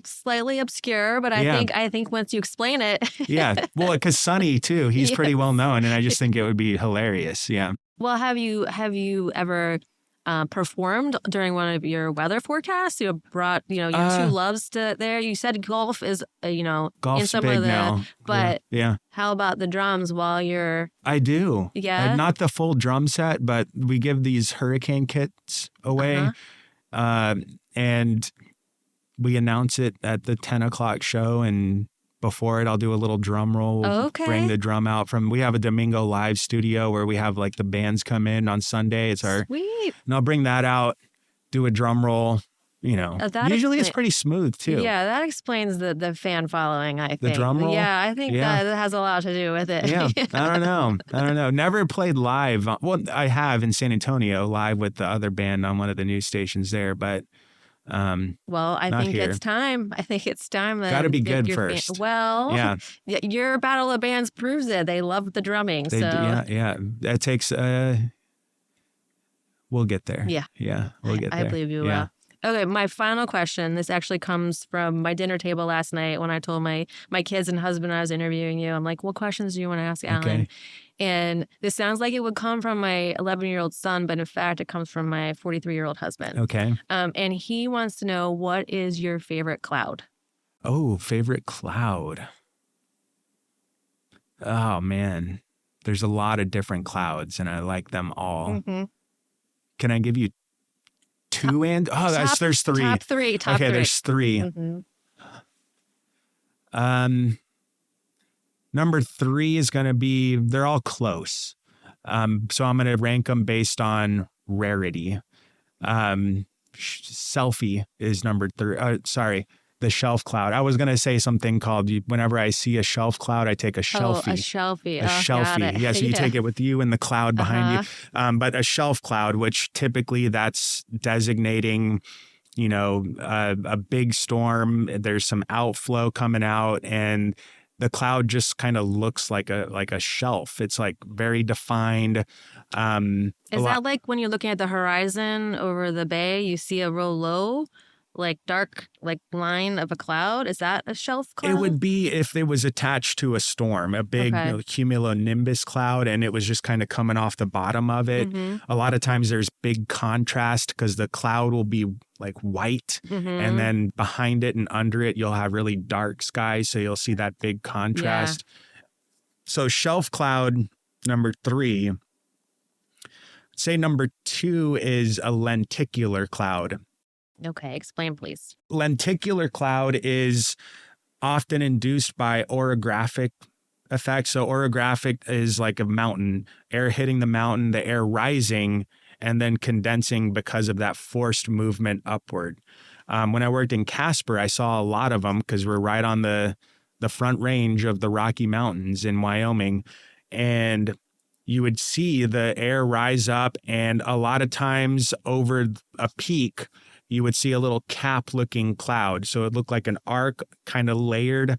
slightly obscure, but I think once you explain it. Yeah. Well, because Sunny too, he's pretty well known, and I just think it would be hilarious. Yeah. Well, have you ever performed during one of your weather forecasts? You brought your 2 loves to there. You said golf is Golf's in some big of the now. but yeah. How about the drums while you're? I do. Yeah. Not the full drum set, but we give these hurricane kits away, and we announce it at the 10 o'clock show, and before it, I'll do a little drum roll. Okay. Bring the drum out we have a Domingo live studio where we have like the bands come in on Sunday. It's our sweet. And I'll bring that out, do a drum roll. Usually it's pretty smooth too. Yeah, that explains the fan following, I think. The drum roll? Yeah, I think that has a lot to do with it. Yeah, I don't know. Never played live. Well, I have in San Antonio live with the other band on one of the news stations there, but well, I think it's time. Got to be good first. Well, your Battle of Bands proves it. They love the drumming. Yeah. That takes. We'll get there. Yeah, we'll get there. I believe you will. Okay, my final question. This actually comes from my dinner table last night when I told my kids and husband I was interviewing you. I'm like, what questions do you want to ask Alan? Okay. And this sounds like it would come from my 11-year-old son, but in fact, it comes from my 43-year-old husband. Okay. And he wants to know, what is your favorite cloud? Oh, favorite cloud. Oh, man. There's a lot of different clouds, and I like them all. Mm-hmm. Can I give you 2 there's 3. Top 3. Okay, there's 3. Mm-hmm. Number 3 is going to be, they're all close. So I'm going to rank them based on rarity. Selfie is number 3. The shelf cloud. I was going to say something called, whenever I see a shelf cloud, I take a shelfie. A shelfie. A shelfie. Yeah, so you take it with you and the cloud behind you. But a shelf cloud, which typically that's designating, a big storm. There's some outflow coming out, and the cloud just kind of looks like a shelf. It's like very defined. Is that like when you're looking at the horizon over the bay, you see a real low, like dark, like line of a cloud? Is that a shelf cloud? It would be if it was attached to a storm, a big cumulonimbus cloud, and it was just kind of coming off the bottom of it. A lot of times there's big contrast because the cloud will be like white, and then behind it and under it, you'll have really dark skies. So you'll see that big contrast. Yeah. So shelf cloud, number 3. Say number 2 is a lenticular cloud. Okay, explain, please. Lenticular cloud is often induced by orographic effects. So orographic is like a mountain, air hitting the mountain, the air rising, and then condensing because of that forced movement upward. When I worked in Casper, I saw a lot of them because we're right on the front range of the Rocky Mountains in Wyoming. And you would see the air rise up, and a lot of times over a peak, you would see a little cap-looking cloud. So it looked like an arc kind of layered,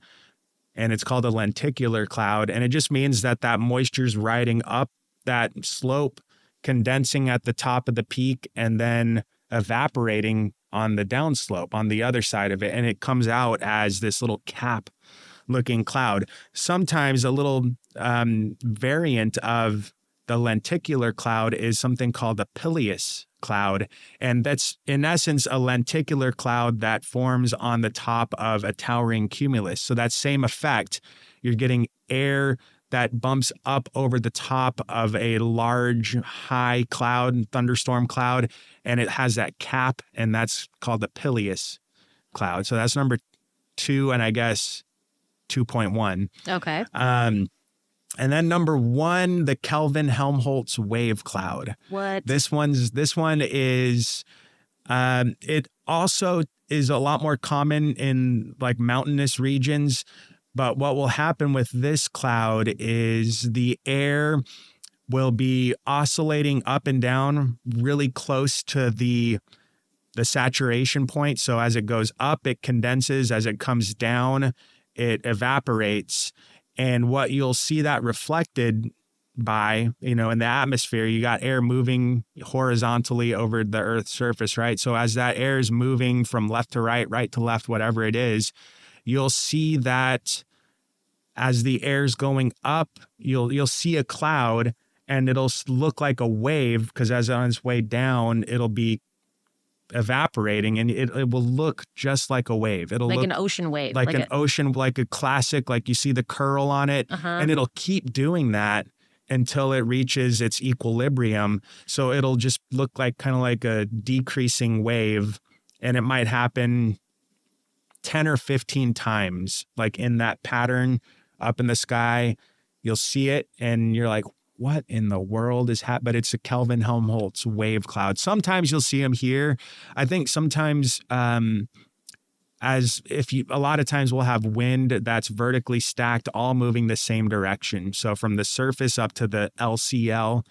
and it's called a lenticular cloud. And it just means that moisture's riding up that slope, condensing at the top of the peak, and then evaporating on the downslope on the other side of it, and it comes out as this little cap looking cloud. Sometimes a little variant of the lenticular cloud is something called a pileus cloud. And that's in essence a lenticular cloud that forms on the top of a towering cumulus. So that same effect, you're getting air that bumps up over the top of a large high cloud, thunderstorm cloud, and it has that cap, and that's called the pileus cloud. So that's number 2, and I guess 2.1. Okay. And then number 1, the Kelvin-Helmholtz wave cloud. What? This one is, it also is a lot more common in like mountainous regions. But what will happen with this cloud is the air will be oscillating up and down really close to the saturation point. So as it goes up, it condenses. As it comes down, it evaporates. And what you'll see that reflected by, in the atmosphere, you got air moving horizontally over the Earth's surface, right? So as that air is moving from left to right, right to left, whatever it is, you'll see that as the air's going up, you'll see a cloud, and it'll look like a wave, because as on its way down, it'll be evaporating, and it will look just like a wave. It'll like look an ocean wave. like an ocean, like a classic, like you see the curl on it, and it'll keep doing that until it reaches its equilibrium. So it'll just look like kind of like a decreasing wave, and it might happen 10 or 15 times, like in that pattern up in the sky. You'll see it, and you're like, what in the world is happening? But it's a Kelvin-Helmholtz wave cloud. Sometimes you'll see them here. I think sometimes a lot of times we'll have wind that's vertically stacked, all moving the same direction. So from the surface up to the LCL,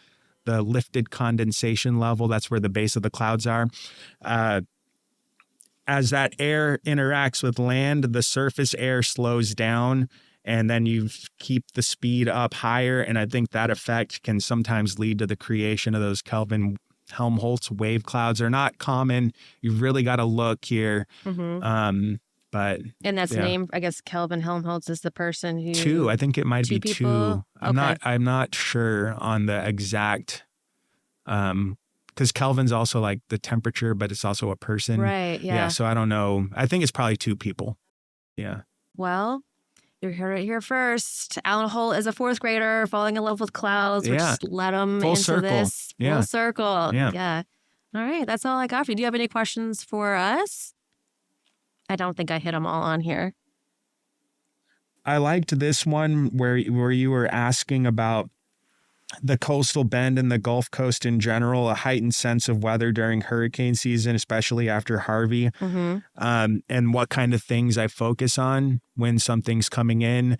the lifted condensation level, that's where the base of the clouds are. As that air interacts with land, the surface air slows down, and then you keep the speed up higher. And I think that effect can sometimes lead to the creation of those Kelvin-Helmholtz wave clouds. They're not common. You've really got to look here. Mm-hmm. But and that's named, I guess, Kelvin-Helmholtz is the person who. 2. I think it might be people? 2. Okay. I'm not sure on the exact. Because Kelvin's also like the temperature, but it's also a person. Right. Yeah. So I don't know. I think it's probably 2 people. Yeah. Well, you're here right here first. Alan Holt is a 4th grader falling in love with clouds. We'll just let him Full into circle. this. Yeah. Full circle. Yeah. All right. That's all I got for you. Do you have any questions for us? I don't think I hit them all on here. I liked this one where you were asking about the coastal bend and the Gulf Coast in general, a heightened sense of weather during hurricane season, especially after Harvey, and what kind of things I focus on when something's coming in.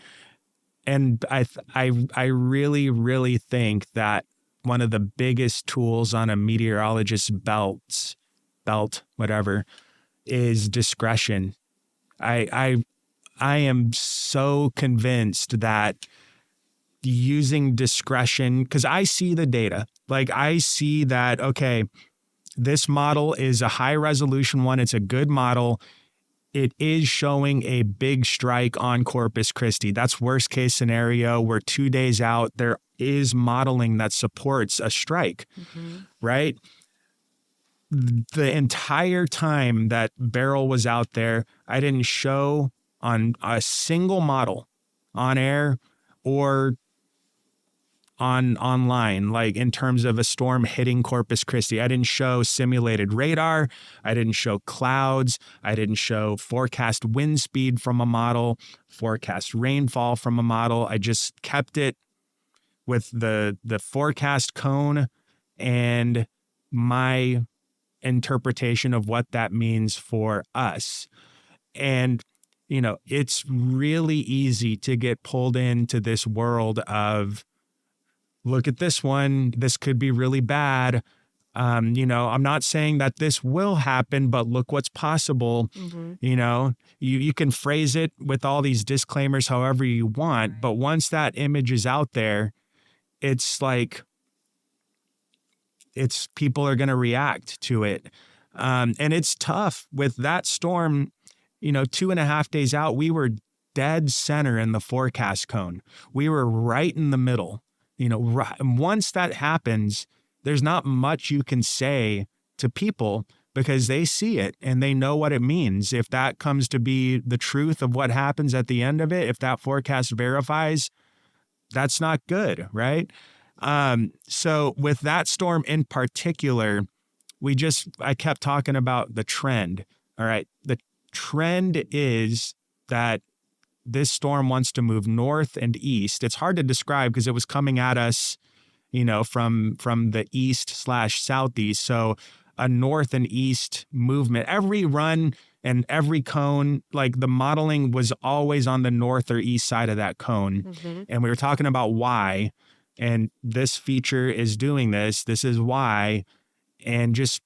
And I really, really think that one of the biggest tools on a meteorologist's belt, whatever, is discretion. I am so convinced that using discretion, because I see the data, like I see that, okay, this model is a high resolution one. It's a good model. It is showing a big strike on Corpus Christi. That's worst case scenario. We're 2 days out. There is modeling that supports a strike, right? The entire time that Beryl was out there, I didn't show on a single model on air or online, like in terms of a storm hitting Corpus Christi. I didn't show simulated radar. I didn't show clouds. I didn't show forecast wind speed from a model, forecast rainfall from a model. I just kept it with the forecast cone and my interpretation of what that means for us. And, it's really easy to get pulled into this world of, look at this one, this could be really bad. I'm not saying that this will happen, but look what's possible. You can phrase it with all these disclaimers however you want, but once that image is out there, it's like, people are going to react to it. And it's tough with that storm, 2.5 days out, we were dead center in the forecast cone. We were right in the middle. Once that happens, there's not much you can say to people because they see it and they know what it means. If that comes to be the truth of what happens at the end of it, if that forecast verifies, that's not good, right? So with that storm in particular, I kept talking about the trend. All right. The trend is that this storm wants to move north and east. It's hard to describe because it was coming at us, from the east/southeast. So a north and east movement. Every run and every cone, like the modeling was always on the north or east side of that cone. Mm-hmm. And we were talking about why. And this feature is doing this. This is why. And just,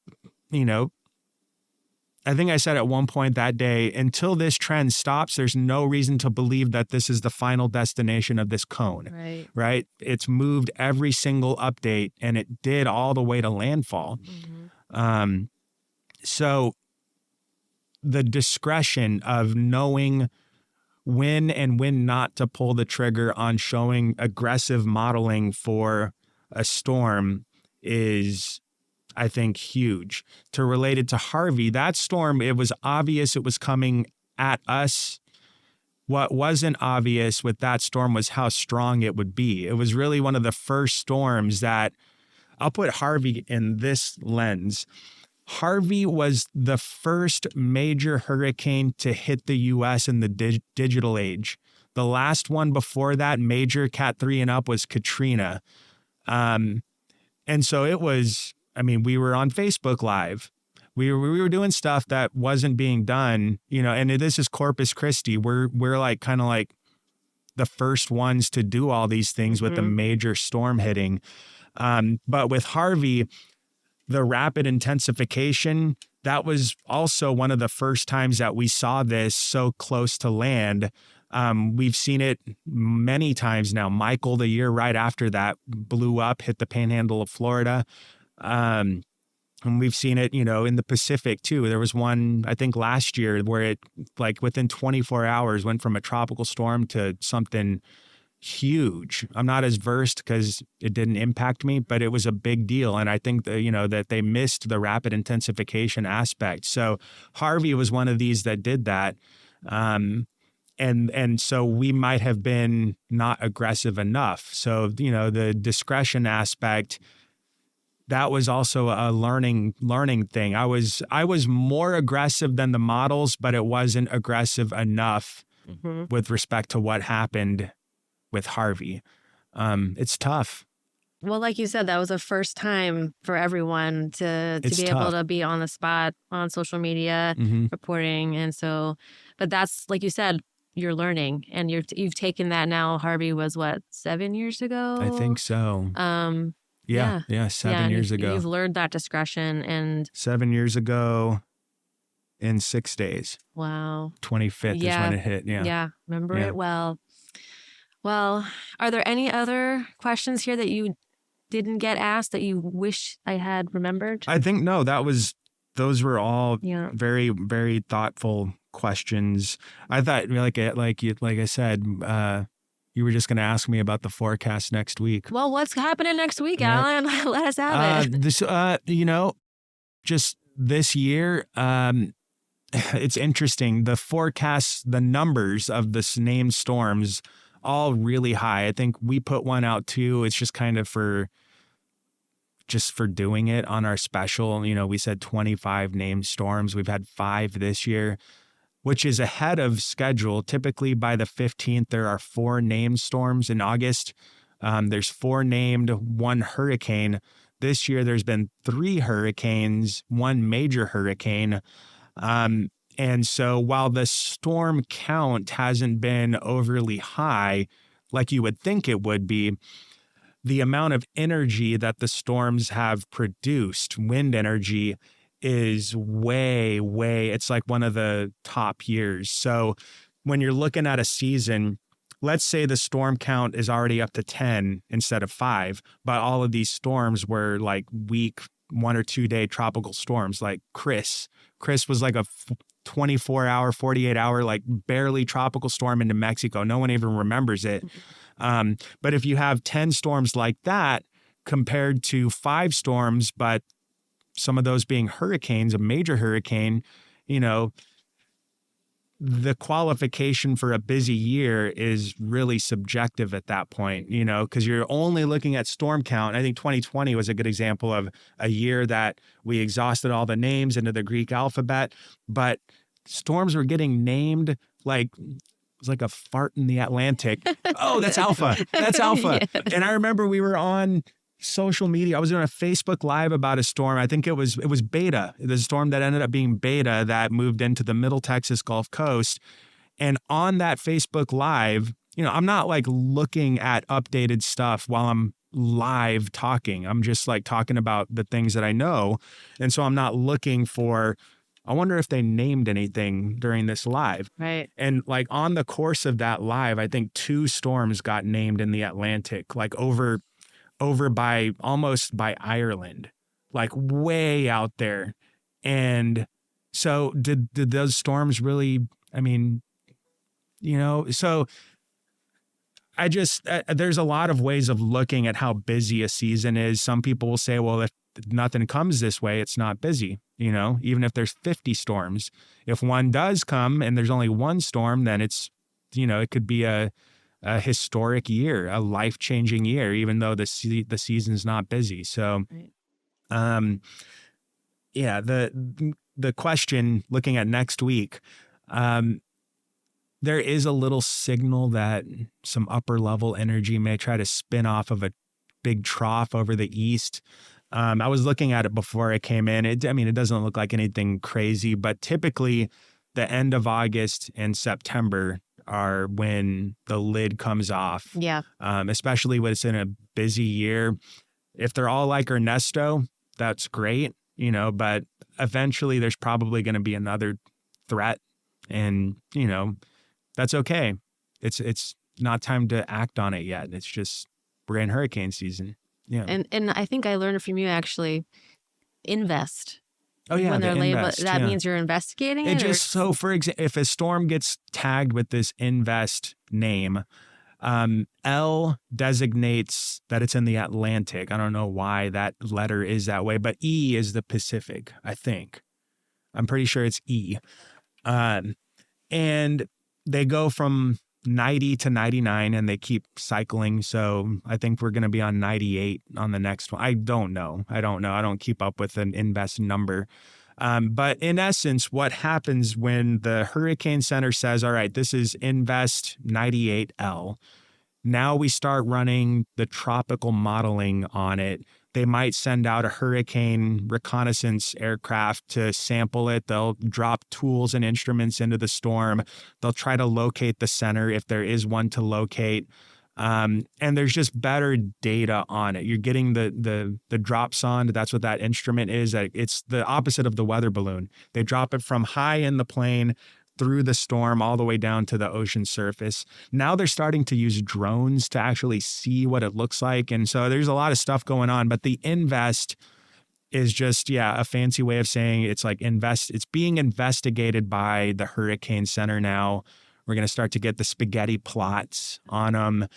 I think I said at one point that day, until this trend stops, there's no reason to believe that this is the final destination of this cone, right? It's moved every single update and it did all the way to landfall. Mm-hmm. So the discretion of knowing when and when not to pull the trigger on showing aggressive modeling for a storm is, I think, huge. To relate it to Harvey, that storm, it was obvious it was coming at us. What wasn't obvious with that storm was how strong it would be. It was really one of the first storms that, I'll put Harvey in this lens. Harvey was the first major hurricane to hit the U.S. in the digital age. The last one before that, major Cat 3 and up, was Katrina. And so it was, we were on Facebook Live. We were doing stuff that wasn't being done, and this is Corpus Christi. We're like kind of like the first ones to do all these things mm-hmm. with a major storm hitting. But with Harvey, the rapid intensification, that was also one of the first times that we saw this so close to land. We've seen it many times now. Michael, the year right after that, blew up, hit the panhandle of Florida. And we've seen it, in the Pacific too. There was one, I think last year, where it like within 24 hours went from a tropical storm to something huge. I'm not as versed because it didn't impact me, but it was a big deal. And I think that, that they missed the rapid intensification aspect. So Harvey was one of these that did that. And so we might have been not aggressive enough. So, the discretion aspect, that was also a learning thing. I was more aggressive than the models, but it wasn't aggressive enough mm-hmm. with respect to what happened with Harvey. It's tough. Well, like you said, that was the first time for everyone to be tough. Able to be on the spot on social media mm-hmm. reporting. And so, but that's, like you said, you're learning and you've taken that now. Harvey was 7 years ago? I think so. 7 years ago. You've learned that discretion. And 7 years ago in 6 days. Wow. 25th is when it hit. Yeah. Yeah. Remember it well. Well, are there any other questions here that you didn't get asked that you wish I had remembered? I think no, those were all very, very thoughtful questions. I thought, like I said, you were just going to ask me about the forecast next week. Well, what's happening next week, Alan? Let us have it. Just this year, it's interesting. The forecasts, the numbers of the named storms, all really high. I think we put one out too. It's just kind of for doing it on our special. We said 25 named storms. We've had 5 this year, which is ahead of schedule. Typically by the 15th, there are 4 named storms in August. There's 4 named, 1 hurricane. This year, there's been 3 hurricanes, 1 major hurricane. And so while the storm count hasn't been overly high, like you would think it would be, the amount of energy that the storms have produced, wind energy, is way, it's like one of the top years. So when you're looking at a season, let's say the storm count is already up to 10 instead of 5, but all of these storms were like week 1 or 2 day tropical storms like Chris. Chris was like a 24-hour, 48-hour, like barely tropical storm into Mexico. No one even remembers it. But if you have 10 storms like that compared to 5 storms, but some of those being hurricanes, a major hurricane, the qualification for a busy year is really subjective at that point, because you're only looking at storm count. I think 2020 was a good example of a year that we exhausted all the names into the Greek alphabet, but storms were getting named like it was like a fart in the Atlantic. Oh, that's Alpha. That's Alpha. Yeah. And I remember we were on social media. I was doing a Facebook Live about a storm. I think it was Beta, the storm that ended up being Beta that moved into the Middle Texas Gulf Coast. And on that Facebook Live, I'm not like looking at updated stuff while I'm live talking. I'm just like talking about the things that I know. And so I'm not looking for, I wonder if they named anything during this live. Right. And like on the course of that live, I think 2 storms got named in the Atlantic, like over by almost by Ireland, like way out there. And so did those storms really, so I just, there's a lot of ways of looking at how busy a season is. Some people will say, well, if nothing comes this way, it's not busy, even if there's 50 storms. If one does come and there's only 1 storm, then it's, it could be a historic year, a life-changing year, even though the season's not busy. So, Right. The question looking at next week, there is a little signal that some upper level energy may try to spin off of a big trough over the east. I was looking at it before I came in. It doesn't look like anything crazy, but typically the end of August and September are when the lid comes off. Yeah. Especially when it's in a busy year. If they're all like Ernesto, that's great, but eventually there's probably going to be another threat, and, that's okay. It's not time to act on it yet. It's just, we're in hurricane season. Yeah. And I think I learned from you actually, invest. Oh yeah, when they're labeled, that yeah. means you're investigating it. It just, so for example, if a storm gets tagged with this invest name, L designates that it's in the Atlantic. I don't know why that letter is that way, but E is the Pacific, I think. I'm pretty sure it's E. And they go from 90 to 99 and they keep cycling. So I think we're going to be on 98 on the next one. I don't know. I don't keep up with an invest number. But in essence, what happens when the Hurricane Center says, all right, this is invest 98L. Now we start running the tropical modeling on it. They might send out a hurricane reconnaissance aircraft to sample it. They'll drop tools and instruments into the storm. They'll try to locate the center if there is one to locate. And there's just better data on it. You're getting the drop sond. That's what that instrument is. It's the opposite of the weather balloon. They drop it from high in the plane through the storm all the way down to the ocean surface. Now they're starting to use drones to actually see what it looks like. And so there's a lot of stuff going on, but the invest is just, a fancy way of saying it's like it's being investigated by the Hurricane Center now. We're going to start to get the spaghetti plots on them,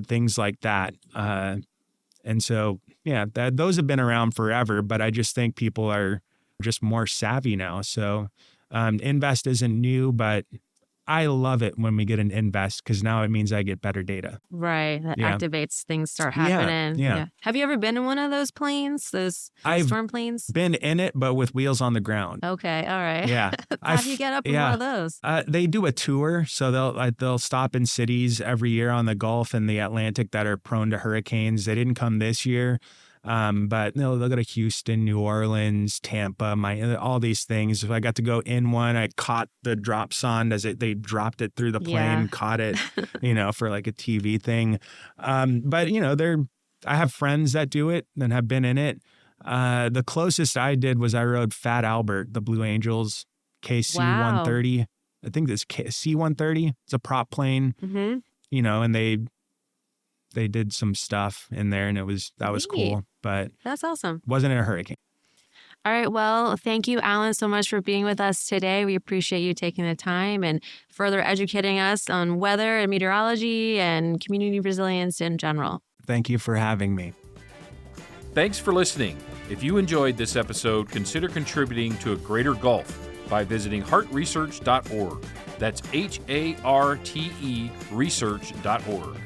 things like that. And so, those have been around forever, but I just think people are just more savvy now. So invest isn't new, but I love it when we get an invest because now it means I get better data. Right. That activates things start happening. Yeah. Have you ever been in one of those planes, those storm planes? Been in it, but with wheels on the ground. Okay. All right. Yeah. How do you get up in one of those? They do a tour. So they'll stop in cities every year on the Gulf and the Atlantic that are prone to hurricanes. They didn't come this year. But they'll go to Houston, New Orleans, Tampa, all these things. I got to go in one. I caught the drop sond as they dropped it through the plane, caught it, for like a TV thing. But I have friends that do it and have been in it. The closest I did was I rode Fat Albert, the Blue Angels KC-130. Wow. I think it's C-130. It's a prop plane, and they did some stuff in there and that was cool. but That's awesome. wasn't in a hurricane. All right. Well, thank you, Alan, so much for being with us today. We appreciate you taking the time and further educating us on weather and meteorology and community resilience in general. Thank you for having me. Thanks for listening. If you enjoyed this episode, consider contributing to a greater Gulf by visiting heartresearch.org. That's HARTE research.org.